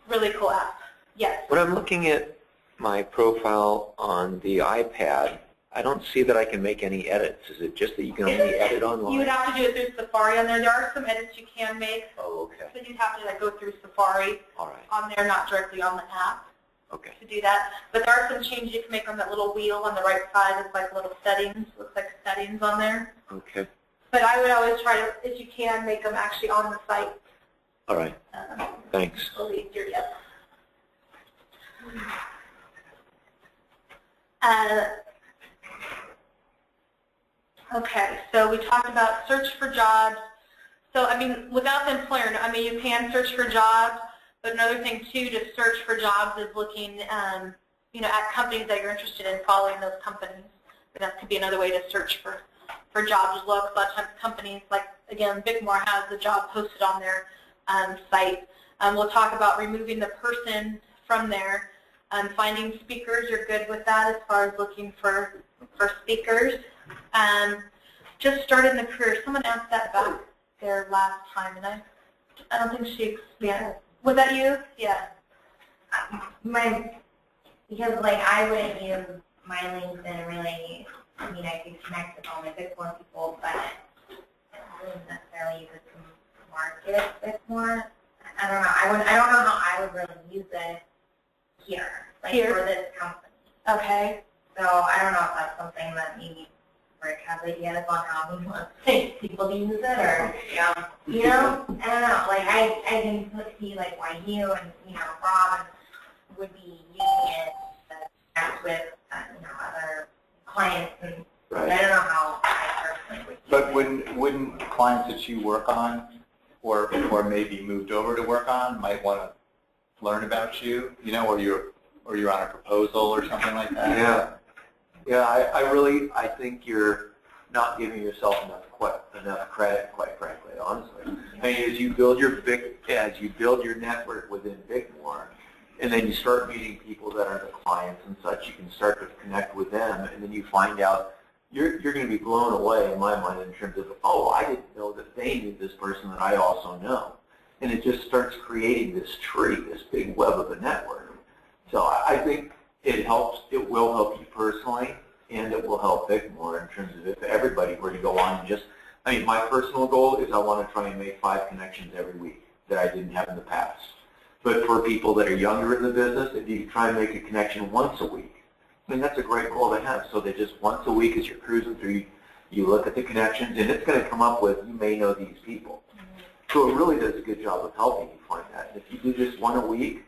Speaker 2: really cool app. Yes.
Speaker 5: When I'm looking at my profile on the iPad, I don't see that I can make any edits. Is it just that you can only edit online?
Speaker 2: You would have to do it through Safari on there. There are some edits you can make.
Speaker 5: Oh, okay.
Speaker 2: So you'd have to go through Safari on there, not directly on the app to do that. But there are some changes you can make on that little wheel on the right side. It's like little settings. Looks like a settings on there.
Speaker 5: Okay.
Speaker 2: But I would always try to, if you can, make them actually on the site.
Speaker 5: All right. Thanks.
Speaker 2: A little easier, yep. Okay, so we talked about search for jobs. So, I mean, without the employer, I mean, you can search for jobs, but another thing, too, to search for jobs is looking, you know, at companies that you're interested in, following those companies. And that could be another way to search for jobs as well, because a lot of times companies, like, again, Bickmore has the job posted on their site. We'll talk about removing the person from there. Finding speakers, you're good with that as far as looking for speakers. Just started in the career. Someone asked that back there last time, and I don't think she expanded. Was that you? Yeah.
Speaker 3: Because like I wouldn't use my LinkedIn really. I mean, I could connect with all my Bickmore people, but I wouldn't necessarily use it to market Bickmore. I don't know. I don't know how I would really use it here, like for this company.
Speaker 2: Okay.
Speaker 3: So I don't know if that's something that maybe Rick has ideas on how he wants people to use it, or you know, I don't know. Like I can see like why you and Rob would be using it to connect with other clients, and
Speaker 5: Right.
Speaker 3: I don't know how I personally would use
Speaker 6: But
Speaker 3: it.
Speaker 6: wouldn't clients that you work on, or maybe moved over to work on, might want to learn about you, or you're on a proposal or something like that?
Speaker 5: Yeah, I think you're not giving yourself enough credit, quite frankly, honestly. I mean, as you build your network within Bickmore, and then you start meeting people that are the clients and such, you can start to connect with them, and then you find out you're going to be blown away in my mind in terms of, oh, I didn't know that they knew this person that I also know. And it just starts creating this tree, this big web of a network. So I think it will help you personally, and it will help Bickmore in terms of if everybody were to go on and just, I mean, my personal goal is I want to try and make 5 connections every week that I didn't have in the past. But for people that are younger in the business, if you try and make a connection once a week, I mean, that's a great goal to have. So that just once a week as you're cruising through, you look at the connections, and it's going to come up with, you may know these people. So it really does a good job of helping you find that. And if you do just one a week,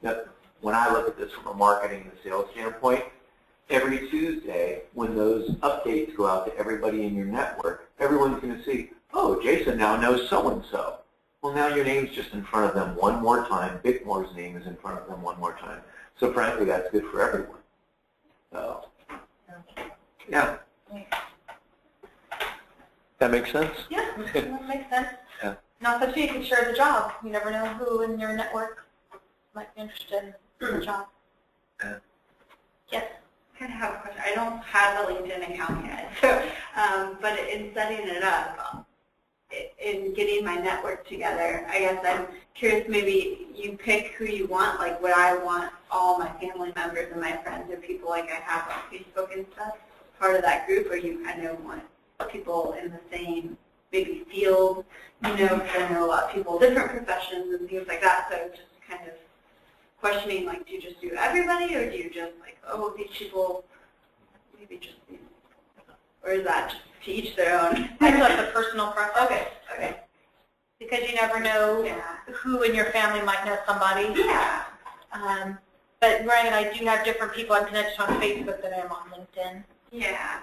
Speaker 5: when I look at this from a marketing and sales standpoint, every Tuesday when those updates go out to everybody in your network, everyone's going to see, oh, Jason now knows so-and-so. Well, now your name's just in front of them one more time. Bickmore's name is in front of them one more time. So frankly, that's good for everyone. So, yeah. That makes sense?
Speaker 2: Yeah, that makes sense.
Speaker 5: Yeah.
Speaker 2: And also, too, you can share the job. You never know who in your network might be interested in the job.
Speaker 5: Yeah.
Speaker 2: Yes.
Speaker 4: I kind of have a question. I don't have a LinkedIn account yet, so, but in setting it up, in getting my network together, I guess I'm curious, maybe you pick who you want, like would I want all my family members and my friends or people like I have on Facebook and stuff part of that group, or you kind of want people in the same maybe field, because I know a lot of people, different professions and things like that, so just kind of questioning, like, do you just do everybody, or do you just like, oh, these people, maybe just these, or is that just to each their own?
Speaker 2: I feel like a personal preference.
Speaker 4: Okay.
Speaker 2: Because you never know who in your family might know somebody.
Speaker 4: Yeah.
Speaker 2: But Ryan and I do have different people I'm connected on Facebook than I am on LinkedIn.
Speaker 4: Yeah.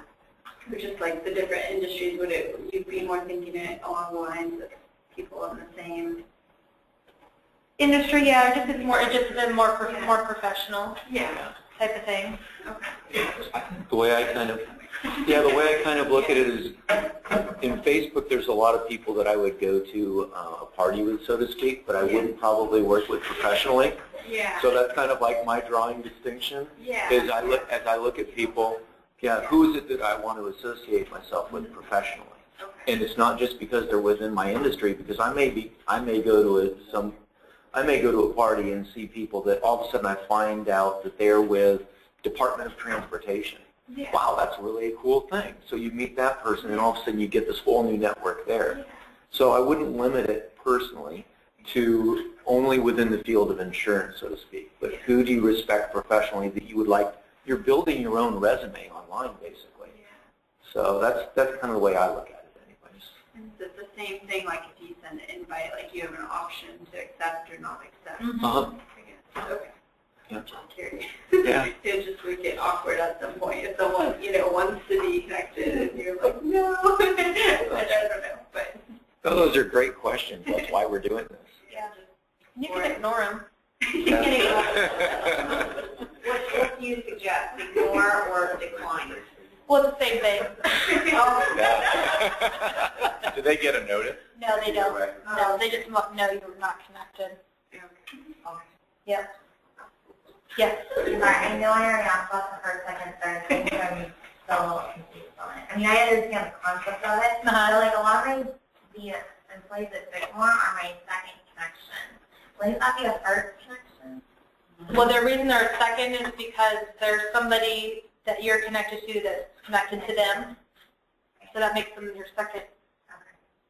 Speaker 4: Or just like the different industries, would you'd be more thinking it along the lines of people in the same
Speaker 2: industry? Yeah, it just is more professional.
Speaker 4: Yeah.
Speaker 2: Type of thing.
Speaker 4: Okay.
Speaker 5: The way I kind of look at it is, in Facebook, there's a lot of people that I would go to a party with, so to speak, but I wouldn't probably work with professionally.
Speaker 4: Yeah.
Speaker 5: So that's kind of like my drawing distinction.
Speaker 4: Yeah.
Speaker 5: Is as I look at people, who is it that I want to associate myself with professionally?
Speaker 4: Okay.
Speaker 5: And it's not just because they're within my industry, because I may go to a party and see people that all of a sudden I find out that they're with Department of Transportation.
Speaker 4: Yeah.
Speaker 5: Wow, that's really a cool thing. So you meet that person, and all of a sudden you get this whole new network there.
Speaker 4: Yeah.
Speaker 5: So I wouldn't limit it personally to only within the field of insurance, so to speak. But who do you respect professionally that you would like? You're building your own resume online, basically.
Speaker 4: Yeah.
Speaker 5: So that's kind of the way I look at it anyways.
Speaker 4: And it's the same thing, like if you send an invite, like you have an option to accept or not accept.
Speaker 5: Uh-huh.
Speaker 4: Okay.
Speaker 5: Yeah.
Speaker 4: I'm curious.
Speaker 5: Yeah.
Speaker 4: It just would get awkward at some point if someone, one city connected and you're like, no. I don't know, but.
Speaker 5: Oh, those are great questions. That's why we're doing this.
Speaker 2: Yeah. You can ignore them.
Speaker 4: What do you suggest, ignore or decline?
Speaker 2: Well, it's the same thing.
Speaker 6: Do they get a notice?
Speaker 2: No, they don't. No, they just know you're not connected. Yep. Yes.
Speaker 3: I know I already asked about the first, second, third thing, so I'm still a little confused on it. I mean, I understand the concept of it, but like a lot of the employees at Bickmore are my second connection. Wouldn't that be a first connection?
Speaker 2: Well, the reason they're second is because there's somebody that you're connected to that's connected to them. So that makes them your second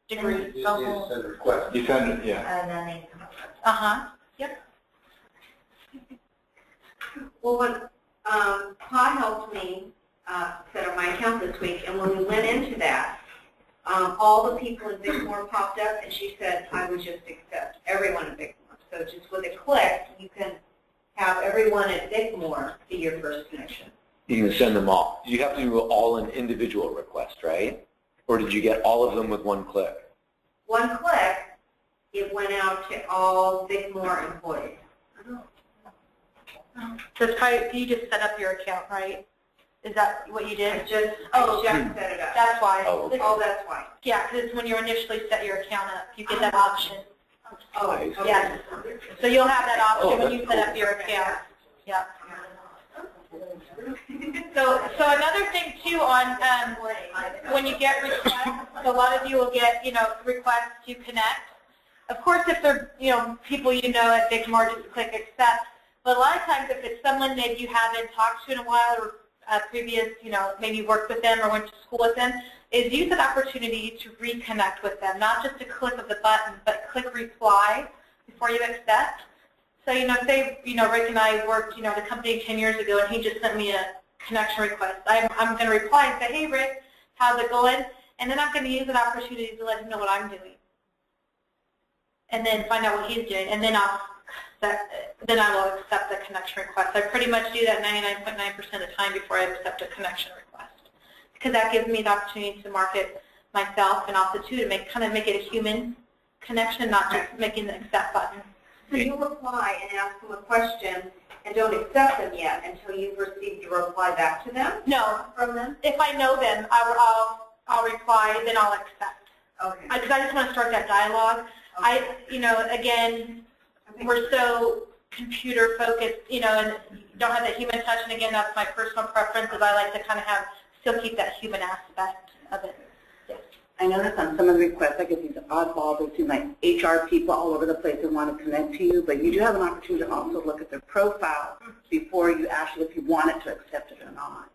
Speaker 2: degree.
Speaker 6: You send it, yeah.
Speaker 3: And then they come up.
Speaker 2: Uh-huh. Yep.
Speaker 4: Well, when Todd helped me set up my account this week, and when we went into that, all the people in Bickmore popped up, and she said, I would just accept everyone in Bickmore. So just with a click, you can have everyone at Bickmore be your first connection.
Speaker 5: You can send them all. You have to do all an individual request, right? Or did you get all of them with one click?
Speaker 4: One click, it went out to all Bickmore employees.
Speaker 2: So it's probably, you just set up your account, right? Is that what you did?
Speaker 4: I just set it up.
Speaker 2: That's why.
Speaker 5: Oh, okay.
Speaker 4: Oh, that's why.
Speaker 2: Yeah, because it's when you initially set your account up, you get that option.
Speaker 4: Oh,
Speaker 5: Nice.
Speaker 4: okay.
Speaker 2: Yes. So you'll have that option when
Speaker 5: that's
Speaker 2: you set up your account. Yeah. So another thing too on when you get requests, a lot of you will get requests to connect. Of course, if they're people at Bickmore, just click accept. But a lot of times, if it's someone that you haven't talked to in a while or previous, maybe worked with them or went to school with them, is use that opportunity to reconnect with them, not just a click of the button, but click reply before you accept. So, say, Rick and I worked, at a company 10 years ago, and he just sent me a connection request. I'm going to reply and say, hey, Rick, how's it going? And then I'm going to use that opportunity to let him know what I'm doing. And then find out what he's doing. And then I will accept the connection request. I pretty much do that 99.9% of the time before I accept a connection request. Because that gives me the opportunity to market myself and also, too, to make it a human connection, not just making the accept button.
Speaker 4: So you reply and ask them a question and don't accept them yet until you've received a reply back to them?
Speaker 2: No.
Speaker 4: From them?
Speaker 2: If I know them, I'll reply, then I'll accept.
Speaker 4: Okay.
Speaker 2: Because I just want to start that dialogue.
Speaker 4: Okay.
Speaker 2: Again, we're so computer focused, and don't have that human touch. And again, that's my personal preference, is I like to kind of still keep that human aspect of it. Yes.
Speaker 7: I noticed on some of the requests, I get these oddballs that seem like HR people all over the place and want to connect to you, but you do have an opportunity to also look at their profile before you actually, if you wanted to accept it or not.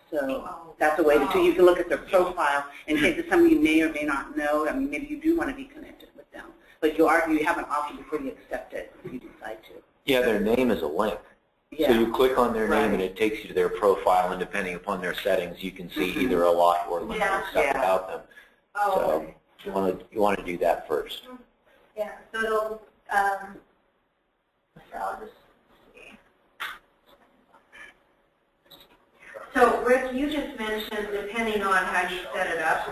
Speaker 7: So that's a way to do. You can look at their profile in case it's someone you may or may not know. I mean, maybe you do want to be connected with them, but you have an option before you accept it if you decide to.
Speaker 5: Yeah, their name is a link.
Speaker 7: Yeah.
Speaker 5: So you click on their name
Speaker 7: Right.
Speaker 5: and it takes you to their profile, and depending upon their settings, you can see either a lot or limited stuff
Speaker 7: Yeah.
Speaker 5: about them.
Speaker 4: Oh,
Speaker 5: So
Speaker 4: okay.
Speaker 5: you want to do that first.
Speaker 2: Yeah. So it'll. So I'll just see.
Speaker 4: So, Rick, you just mentioned, depending on how you set it up,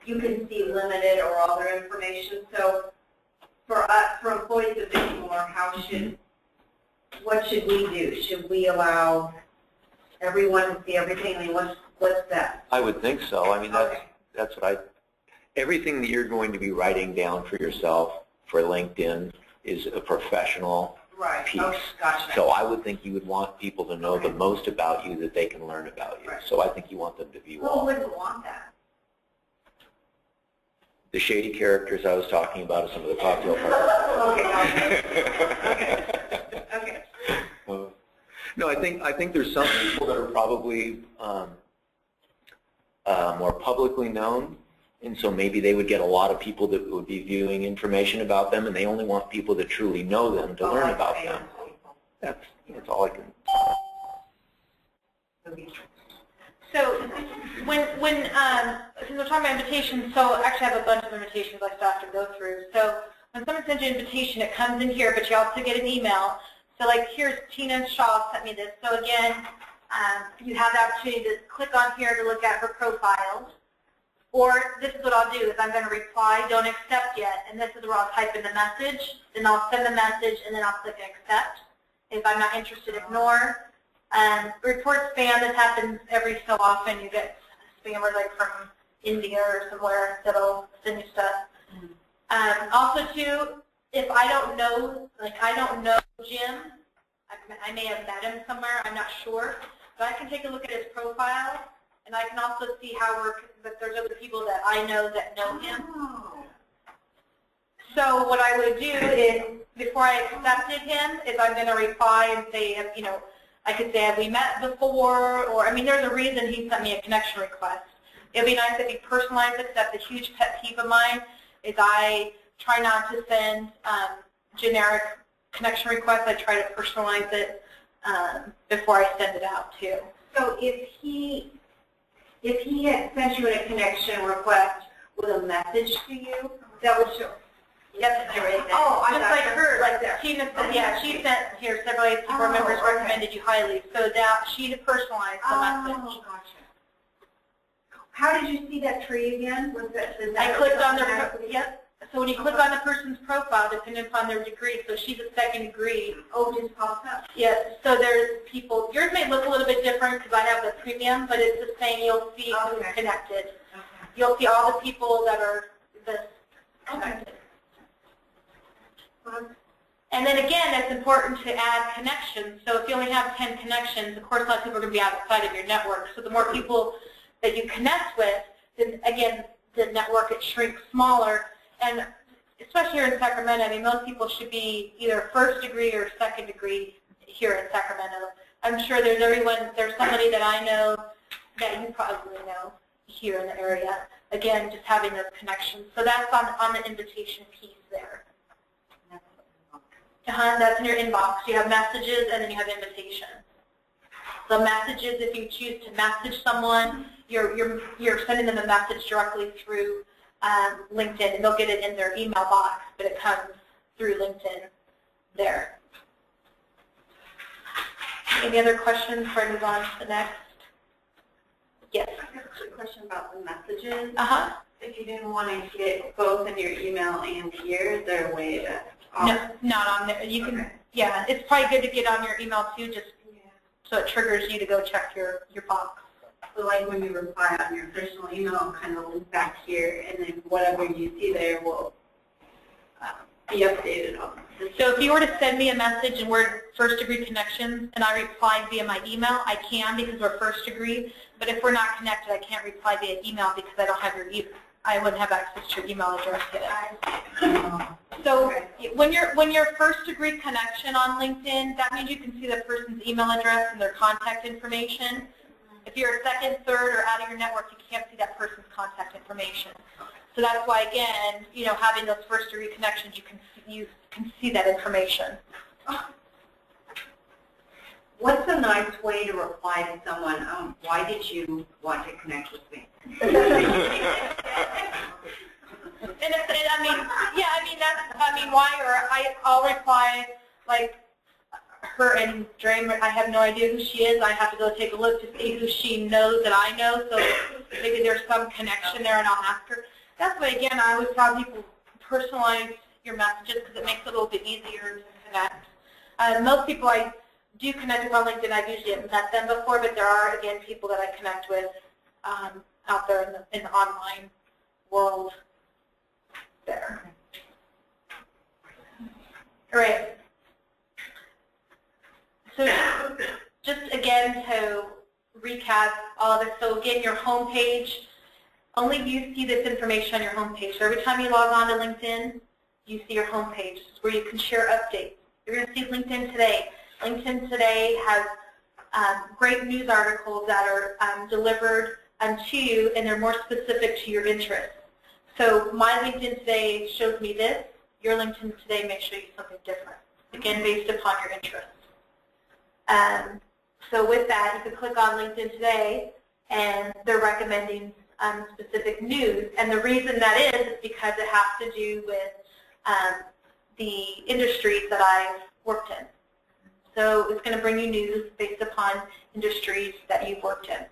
Speaker 4: you can see limited or other information. So, for employees of Bickmore, what should we do? Should we allow everyone to see everything? I mean, what's that?
Speaker 5: I would think so. I mean, that's what everything that you're going to be writing down for yourself for LinkedIn is a professional piece.
Speaker 4: Okay, gotcha.
Speaker 5: So I would think you would want people to know the most about you that they can learn about you.
Speaker 4: Right.
Speaker 5: So I think you want them to view
Speaker 4: Who
Speaker 5: all.
Speaker 4: wouldn't want that?
Speaker 5: The shady characters I was talking about are some of the cocktail parties.
Speaker 4: Okay.
Speaker 5: No, I think there's some people that are probably more publicly known, and so maybe they would get a lot of people that would be viewing information about them, and they only want people that truly know them to learn about them. That's all I can.
Speaker 2: So since we're talking about invitations, so actually I have a bunch of invitations I still have to go through. So when someone sends you an invitation, it comes in here, but you also get an email. So like here's Tina Shaw sent me this. So again, you have the opportunity to click on here to look at her profiles. Or this is what I'll do, is I'm going to reply, don't accept yet, and this is where I'll type in the message, then I'll send the message, and then I'll click accept. If I'm not interested, ignore. Report spam, this happens every so often. You get spammers like from India or somewhere that'll send you stuff. Also too, if I don't know, like I don't know Jim, I may have met him somewhere, I'm not sure, but I can take a look at his profile, and I can also see that there's other people that I know that know him. So what I would do is, before I accepted him, is I'm going to reply and say, you know, I could say, have we met before? Or, I mean, there's a reason he sent me a connection request. It would be nice if he personalized it, except a huge pet peeve of mine is I try not to send generic connection requests. I try to personalize it before I send it out, too.
Speaker 4: So if he had sent you a connection request with a message to you, that would show.
Speaker 2: Yep,
Speaker 4: Oh,
Speaker 2: just like her, like Tina said, yeah, she sent here several board members recommended you highly, so that she personalized the message.
Speaker 4: Gotcha. How did you see that tree again? Was that,
Speaker 2: I clicked on their, yep. So when you click on the person's profile, depending upon their degree, so she's a second degree.
Speaker 4: Oh, it just pops up.
Speaker 2: Yes, so there's people, yours may look a little bit different because I have the premium, but it's the same, you'll see who's connected.
Speaker 4: Okay.
Speaker 2: You'll see all the people that are connected. And then again, it's important to add connections. So if you only have 10 connections, of course a lot of people are going to be outside of your network. So the more people that you connect with, then again, the network, it shrinks smaller. And especially here in Sacramento, I mean, most people should be either first degree or second degree here in Sacramento. I'm sure there's somebody that I know that you probably know here in the area. Again, just having those connections. So that's on the invitation piece there. That's in your inbox. You have messages and then you have invitations. So messages, if you choose to message someone, you're sending them a message directly through LinkedIn, and they'll get it in their email box, but it comes through LinkedIn there. Any other questions before I move on to the next? Yes.
Speaker 4: I have a question about the messages.
Speaker 2: Uh-huh.
Speaker 4: If you didn't want to get both in your email and here, is there a way to?
Speaker 2: No, not on there. You can, yeah, it's probably good to get on your email too, just so it triggers you to go check your box.
Speaker 4: So like when you reply on your personal email, kind of link back here, and then whatever you see there will be updated on.
Speaker 2: So if you were to send me a message and we're first degree connections and I replied via my email, I can because we're first degree, but if we're not connected, I can't reply via email because I don't have your email. I wouldn't have access to your email address yet. So when you're first degree connection on LinkedIn, that means you can see the person's email address and their contact information. If you're a second, third, or out of your network, you can't see that person's contact information. So that's why, again, you know, having those first degree connections, you can see that information.
Speaker 4: What's a nice way to reply to someone? Why did you want to connect with me?
Speaker 2: Why? Or I'll reply like her and Dream. I have no idea who she is. I have to go take a look to see who she knows that I know. So maybe there's some connection there, and I'll ask her. That's why, again, I always tell people personalize your messages because it makes it a little bit easier to connect. Most people I do connect with on LinkedIn. I've usually met them before, but there are, again, people that I connect with out there in the online world there. All right. So just again to recap all of this. So again, your home page, only you see this information on your home page. So every time you log on to LinkedIn, you see your home page where you can share updates. You're going to see LinkedIn Today. LinkedIn Today has great news articles that are delivered to you, and they're more specific to your interests. So my LinkedIn Today shows me this. Your LinkedIn Today may show you something different, again, based upon your interests. So with that, you can click on LinkedIn Today, and they're recommending specific news. And the reason that is because it has to do with the industries that I've worked in. So it's going to bring you news based upon industries that you've worked in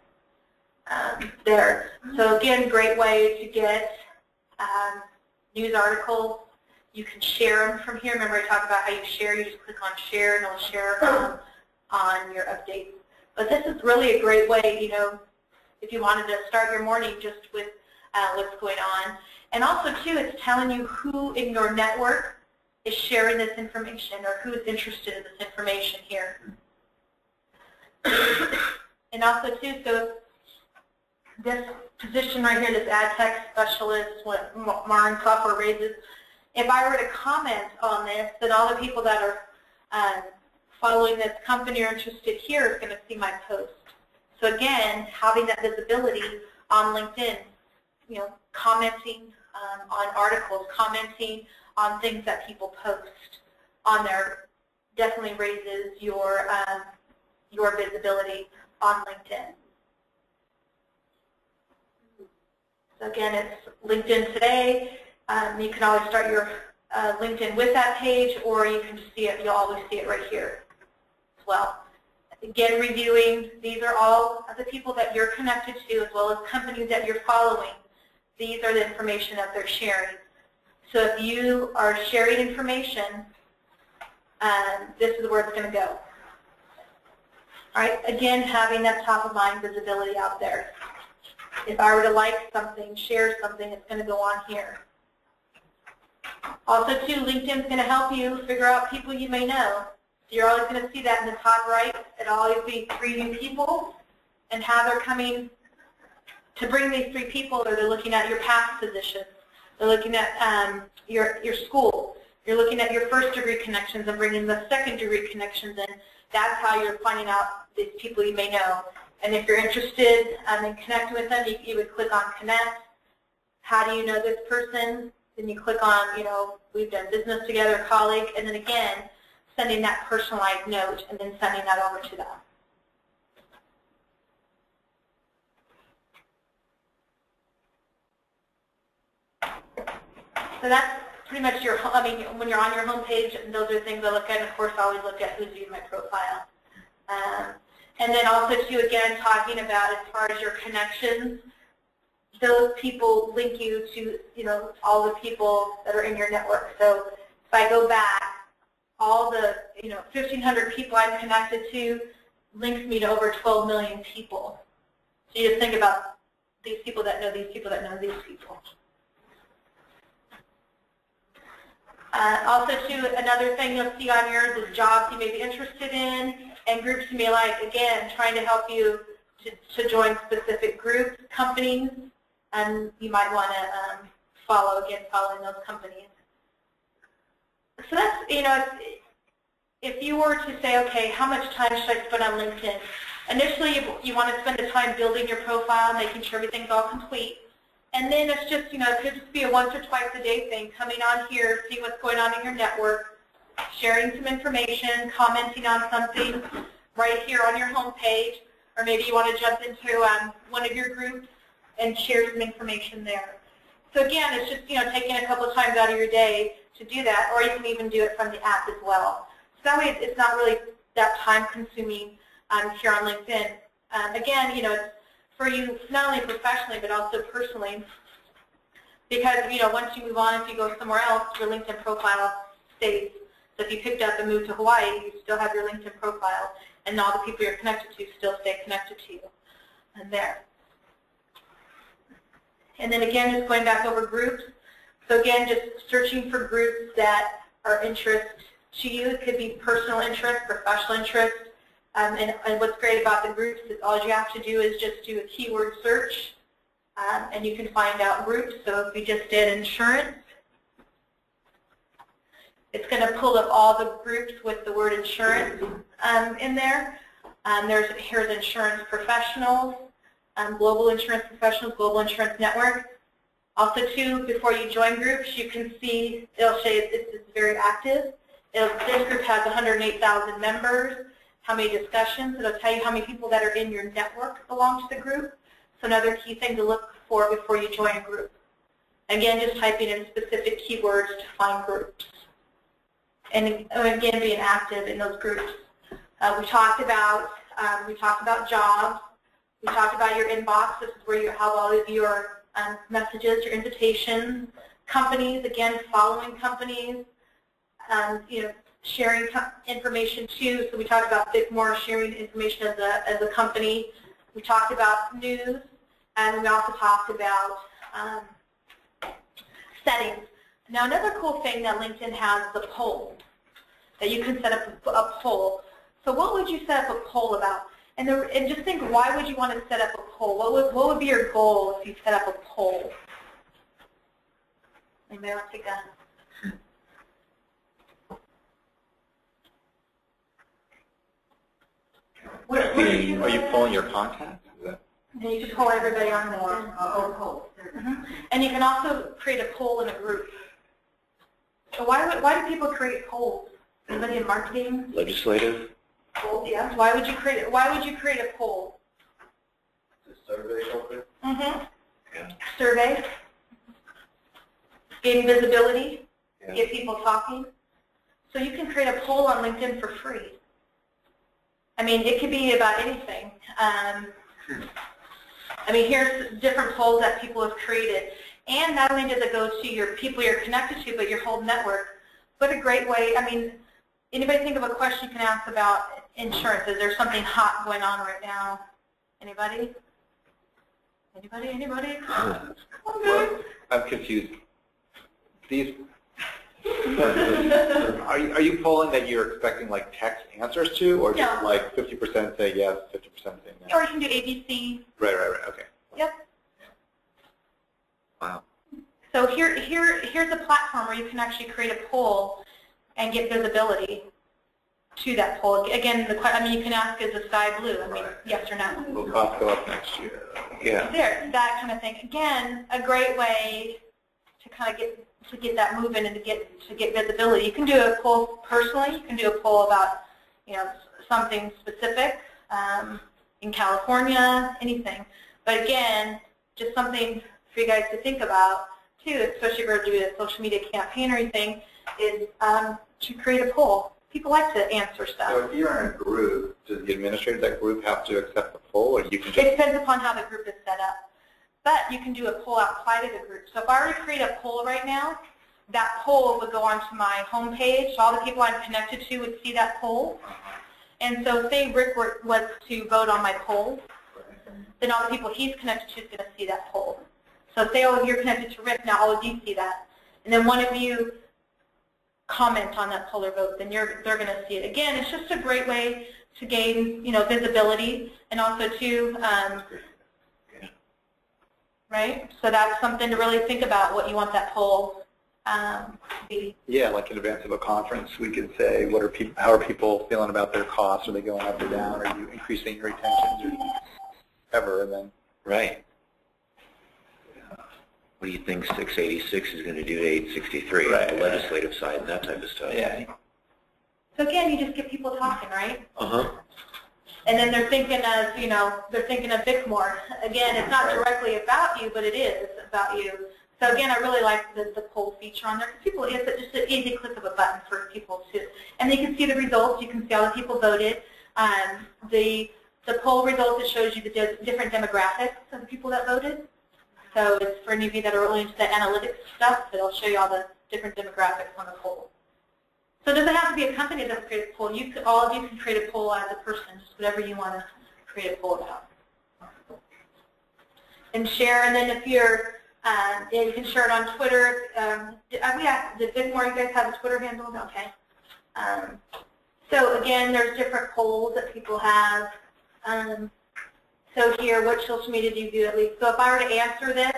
Speaker 2: there. So again, great way to get news articles. You can share them from here. Remember I talked about how you share. You just click on share and it'll share on your updates. But this is really a great way, you know, if you wanted to start your morning just with what's going on. And also, too, it's telling you who in your network is sharing this information or who is interested in this information here. And also, too, so this position right here, this ad tech specialist, what Marn Software raises, if I were to comment on this, then all the people that are following this company or interested here is going to see my post. So again, having that visibility on LinkedIn, you know, commenting on articles, commenting on things that people post on there definitely raises your visibility on LinkedIn. So again, it's LinkedIn Today. You can always start your LinkedIn with that page, or you can just see it. You'll always see it right here as well. Again, reviewing, these are all of the people that you're connected to as well as companies that you're following. These are the information that they're sharing. So if you are sharing information, this is where it's going to go. All right, again, having that top of mind visibility out there. If I were to like something, share something, it's going to go on here. Also, too, LinkedIn's going to help you figure out people you may know. So you're always going to see that in the top right. It'll always be 3 new people and how they're coming to bring these 3 people, or they're looking at your past positions. They're looking at your school. You're looking at your first degree connections and bringing the second degree connections in. That's how you're finding out these people you may know. And if you're interested in connecting with them, you would click on connect. How do you know this person? Then you click on, you know, we've done business together, colleague, and then again, sending that personalized note and then sending that over to them. So that's pretty much your, I mean, when you're on your home page, those are things I look at, and of course I always look at who's viewed my profile. And then also, too, again, talking about as far as your connections, those people link you to, you know, all the people that are in your network. So if I go back, all the, you know, 1,500 people I'm connected to links me to over 12 million people. So you just think about these people that know these people that know these people. Also, too, another thing you'll see on yours is jobs you may be interested in, and groups you may like. Again, trying to help you to join specific groups, companies, and you might want to following those companies. So that's, you know, if you were to say, okay, how much time should I spend on LinkedIn? Initially, you want to spend the time building your profile, making sure everything's all complete. And then it's just, you know, it could just be a once or twice a day thing, coming on here, see what's going on in your network, sharing some information, commenting on something right here on your home page, or maybe you want to jump into one of your groups and share some information there. So again, it's just, you know, taking a couple of times out of your day to do that, or you can even do it from the app as well. So that way it's not really that time consuming here on LinkedIn. Again, you know, it's for you not only professionally but also personally, because, you know, once you move on, if you go somewhere else, your LinkedIn profile stays. So if you picked up and moved to Hawaii, you still have your LinkedIn profile, and all the people you're connected to still stay connected to you and there. And then again, just going back over groups. So again, just searching for groups that are interest to you. It could be personal interest, professional interest. And what's great about the groups is all you have to do is just do a keyword search, and you can find out groups. So if you just did insurance, it's going to pull up all the groups with the word insurance in there. Here's insurance professionals, global insurance professionals, global insurance network. Also, too, before you join groups, you can see it'll say this is very active. This group has 108,000 members. How many discussions? It'll tell you how many people that are in your network belong to the group. So another key thing to look for before you join a group. Again, just typing in specific keywords to find groups. And again, being active in those groups. We talked about jobs. We talked about your inbox. This is where you have all of your messages, your invitations. Companies, again, following companies. Sharing information too. So we talked about Bickmore sharing information as a company. We talked about news, and we also talked about settings. Now, another cool thing that LinkedIn has is a poll, that you can set up a poll. So what would you set up a poll about? And just think, why would you want to set up a poll? What would be your goal if you set up a poll? Anybody want to take that?
Speaker 6: Are you pulling your contacts?
Speaker 2: And you can poll everybody on LinkedIn. And you can also create a poll in a group. So why do people create polls? Anybody in marketing?
Speaker 5: Legislative?
Speaker 2: Polls, yeah. Why would you create a poll?
Speaker 1: Survey open?
Speaker 2: Mm-hmm.
Speaker 5: Yeah.
Speaker 2: Survey. Gain visibility.
Speaker 5: Yeah.
Speaker 2: Get people talking. So you can create a poll on LinkedIn for free. I mean, it could be about anything. I mean, here's different polls that people have created. And not only does it go to your people you're connected to, but your whole network. What a great way. I mean, anybody think of a question you can ask about insurance? Is there something hot going on right now? Anybody? Anybody? Anybody?
Speaker 6: Well, I'm confused. These are you polling that you're expecting like text answers to, or just
Speaker 2: No.
Speaker 6: like 50% say yes, 50% say no?
Speaker 2: Or you can do ABC.
Speaker 6: Right. Okay.
Speaker 2: Yep.
Speaker 5: Wow.
Speaker 2: So here's a platform where you can actually create a poll and get visibility to that poll. Again, I mean, you can ask, is the sky blue? I mean, yes or no.
Speaker 6: Will costs go up next year?
Speaker 5: Yeah.
Speaker 2: There, that kind of thing. Again, a great way to kind of get that moving and to get visibility. You can do a poll personally. You can do a poll about something specific in California, anything. But again, just something for you guys to think about too, especially if you're doing a social media campaign or anything, is to create a poll. People like to answer stuff.
Speaker 6: So if you're in a group, does the administrator of that group have to accept the poll, or you can just?
Speaker 2: It depends upon how the group is set up. But you can do a poll outside of the group. So if I were to create a poll right now, that poll would go onto my home page. All the people I'm connected to would see that poll. And so say Rick was to vote on my poll, then all the people he's connected to is going to see that poll. So say, oh, you're connected to Rick, now all of you see that. And then one of you comment on that poll or vote, then they're going to see it. Again, it's just a great way to gain visibility, and also to right? So that's something to really think about, what you want that poll to be.
Speaker 6: Yeah, like in advance of a conference, we could say, how are people feeling about their costs? Are they going up or down? Are you increasing your retentions or ever? And then
Speaker 5: Right. What do you think 686 is going to do to 863 on the legislative side and that type of stuff?
Speaker 6: yeah.
Speaker 2: So again, you just get people talking, right?
Speaker 5: Uh-huh.
Speaker 2: And then they're thinking of Bickmore. Again, it's not directly about you, but it is about you. So again, I really like the poll feature on there, because it's just an easy click of a button for people to, and they can see the results. You can see all the people voted. The poll results, it shows you the different demographics of the people that voted. So it's for any of you that are really into the analytics stuff, it'll show you all the different demographics on the poll. So it doesn't have to be a company that creates a poll. All of you can create a poll as a person, just whatever you want to create a poll about. And share, and then if you're, you can share it on Twitter. Did Bickmore, you guys have a Twitter handle? Okay. So again, there's different polls that people have. So here, what social media do you do at least? So if I were to answer this,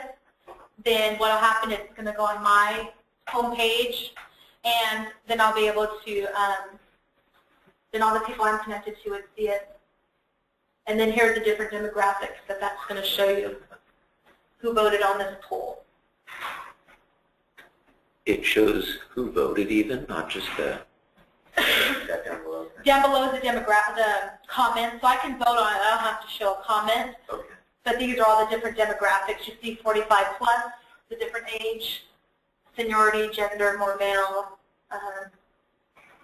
Speaker 2: then what will happen is it's going to go on my home page, and then I'll be able to, then all the people I'm connected to would see it. And then here's the different demographics that's going to show you who voted on this poll.
Speaker 5: It shows who voted even, not just the...
Speaker 2: Down below is the comments, so I can vote on it. I don't have to show a comment.
Speaker 5: Okay.
Speaker 2: But these are all the different demographics. You see 45 plus, the different age, seniority, gender, more male,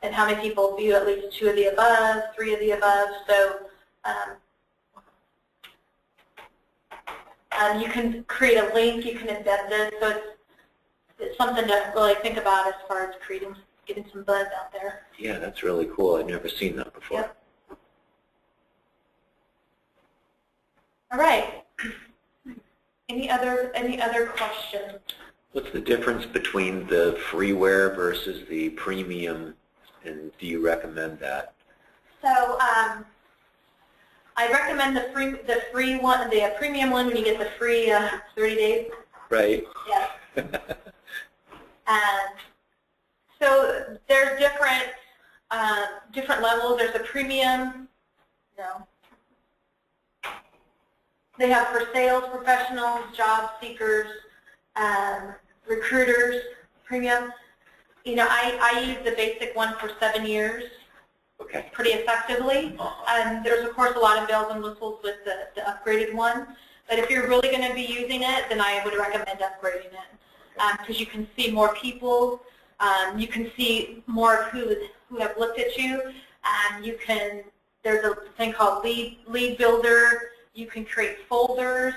Speaker 2: and how many people view at least 2 of the above, 3 of the above. So you can create a link, you can embed this. So it's something to really think about as far as getting some buzz out there.
Speaker 5: Yeah, that's really cool. I've never seen that before.
Speaker 2: Yep. All right. Any other questions?
Speaker 5: What's the difference between the freeware versus the premium, and do you recommend that?
Speaker 2: So I recommend the free one, the premium one when you get the free 30 days.
Speaker 5: Right.
Speaker 2: Yes. So there's different levels. There's a premium. No. They have for sales professionals, job seekers, recruiters, premium. You know, I use the basic one for 7 years.
Speaker 5: Okay.
Speaker 2: Pretty effectively. There's of course a lot of bells and whistles with the upgraded one. But if you're really going to be using it, then I would recommend upgrading it because you can see more people. You can see more of who have looked at you. There's a thing called lead builder. You can create folders.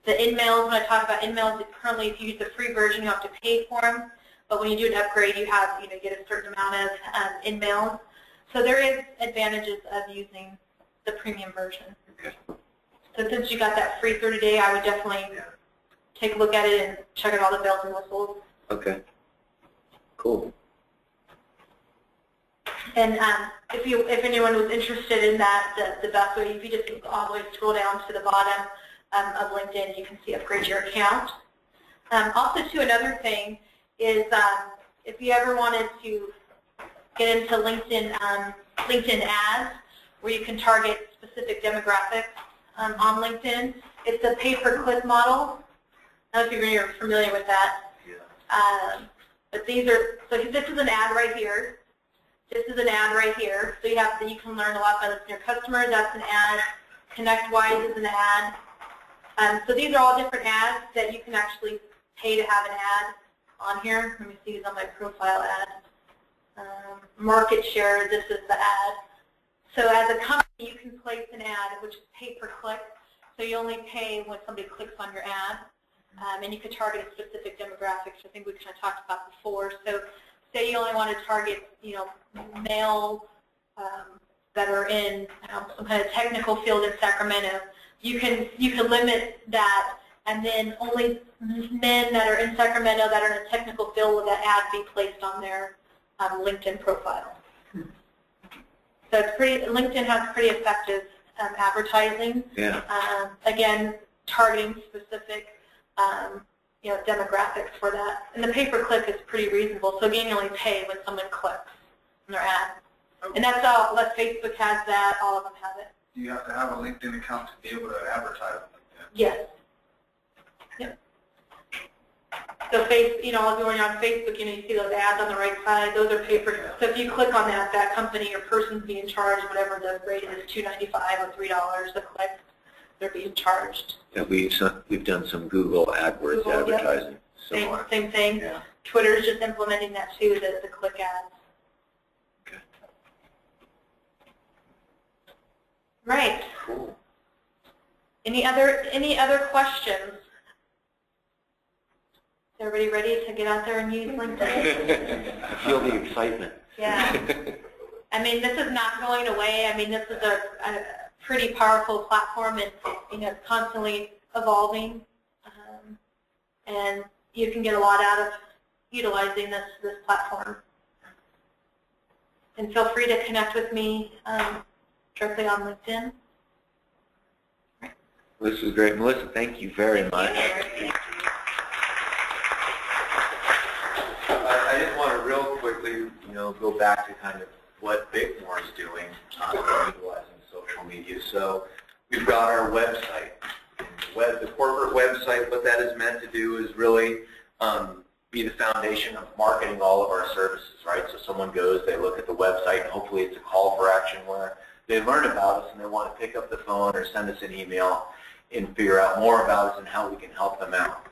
Speaker 2: The in-mails, when I talk about in-mails, currently if you use the free version, you have to pay for them. But when you do an upgrade, you get a certain amount of in-mails. So there is advantages of using the premium version.
Speaker 5: Okay.
Speaker 2: So since you got that free 30-day, I would definitely take a look at it and check out all the bells and whistles.
Speaker 5: Okay. Cool.
Speaker 2: And if anyone was interested in that, the best way, if you just always scroll down to the bottom of LinkedIn, you can see upgrade your account. Also, too, another thing is if you ever wanted to get into LinkedIn ads, where you can target specific demographics on LinkedIn, it's a pay-per-click model. I don't know if you're familiar with that. Yeah. But so this is an ad right here. This is an ad right here. So you can learn a lot by listening to your customers. That's an ad. ConnectWise is an ad. So these are all different ads that you can actually pay to have an ad on here. Let me see these on my profile ad. Market share, this is the ad. So as a company, you can place an ad, which is pay per click. So you only pay when somebody clicks on your ad. And you can target a specific demographics. I think we kind of talked about before. So say you only want to target, male that are in some kind of technical field in Sacramento. You can limit that, and then only men that are in Sacramento that are in a technical field will that ad be placed on their LinkedIn profile. So LinkedIn has pretty effective advertising. Yeah. Again, targeting specific demographics for that. And the pay-per-click is pretty reasonable. So again, you only pay when someone clicks on their ad. And that's all. Facebook has that. All of them have it.
Speaker 8: Do you have to have a LinkedIn account to be able to advertise on LinkedIn?
Speaker 2: Yes. Yep. So when you're on Facebook, you see those ads on the right side. Those are pay-per. So if you click on that company or person's being charged whatever the rate is, $2.95 or $3 a click. They're being charged.
Speaker 5: Yeah, we've done some Google AdWords advertising.
Speaker 2: Yep. Same thing. Yeah. Twitter's just implementing that too, the click ads.
Speaker 5: Okay.
Speaker 2: Right.
Speaker 5: Cool.
Speaker 2: Any other questions? Is everybody ready to get out there and use LinkedIn?
Speaker 5: I feel the excitement.
Speaker 2: Yeah. I mean, this is not going away. I mean, this is a pretty powerful platform, and it's constantly evolving, and you can get a lot out of utilizing this platform. And feel free to connect with me directly on LinkedIn.
Speaker 5: This was great, Melissa. Thank you very much. I just want to real quickly, go back to kind of what Bickmore is doing on utilizing social media. So we've got our website. The corporate website, what that is meant to do is really be the foundation of marketing all of our services, right? So someone goes, they look at the website, and hopefully it's a call for action where they learn about us and they want to pick up the phone or send us an email. and figure out more about us and how we can help them out.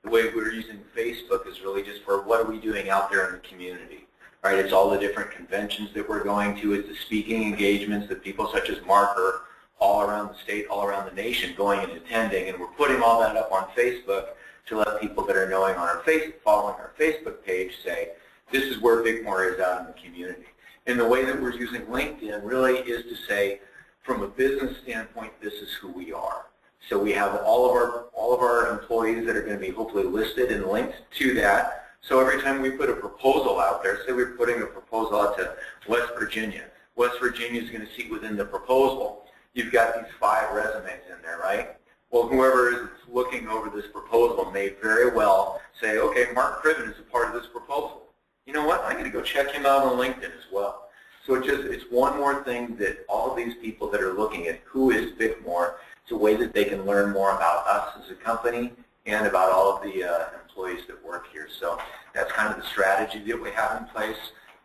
Speaker 5: The way we're using Facebook is really just for what are we doing out there in the community. Right? It's all the different conventions that we're going to. It's the speaking engagements that people such as Mark are all around the state, all around the nation going and attending, and we're putting all that up on Facebook to let people that are knowing on our following our Facebook page say, this is where Bickmore is out in the community. And the way that we're using LinkedIn really is to say, from a business standpoint, this is who we are. So we have all of our employees that are going to be hopefully listed and linked to that. So every time we put a proposal out there, say we're putting a proposal out to West Virginia. West Virginia is going to see within the proposal, you've got these 5 resumes in there, right? Well, whoever is looking over this proposal may very well say, okay, Mark Criven is a part of this proposal. You know what? I'm going to go check him out on LinkedIn as well. So it's one more thing that all of these people that are looking at who is Bickmore, it's a way that they can learn more about us as a company and about all of the employees that work here. So that's kind of the strategy that we have in place.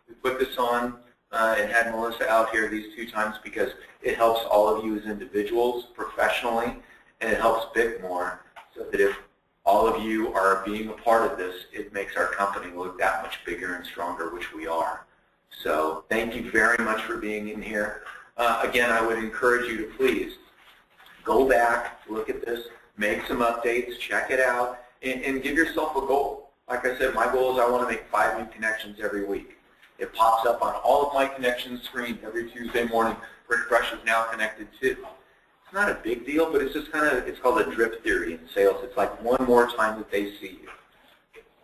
Speaker 5: We put this on and had Melissa out here these 2 times because it helps all of you as individuals professionally, and it helps Bickmore so that if all of you are being a part of this, it makes our company look that much bigger and stronger, which we are. So thank you very much for being in here. Again, I would encourage you to please go back, look at this, make some updates, check it out, and give yourself a goal. Like I said, my goal is I want to make 5 new connections every week. It pops up on all of my connections screen every Tuesday morning. Rick Fresh is now connected too. It's not a big deal, but it's just kind of, it's called a drip theory in sales. It's like one more time that they see you.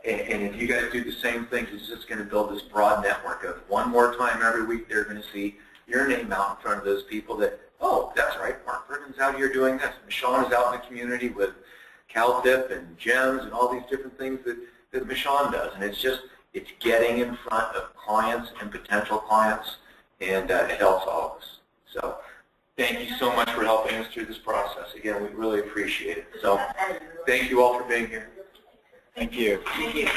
Speaker 5: And if you guys do the same things, it's just going to build this broad network of one more time every week they're going to see your name out in front of those people that, oh, that's right, Mark Criven's out here doing this. Michonne is out in the community with CalTIP and GEMS and all these different things that Michonne does. And it's just, it's getting in front of clients and potential clients, and it helps all of us. So thank you so much for helping us through this process. Again, we really appreciate it. So thank you all for being here.
Speaker 6: Thank you.
Speaker 4: Thank you.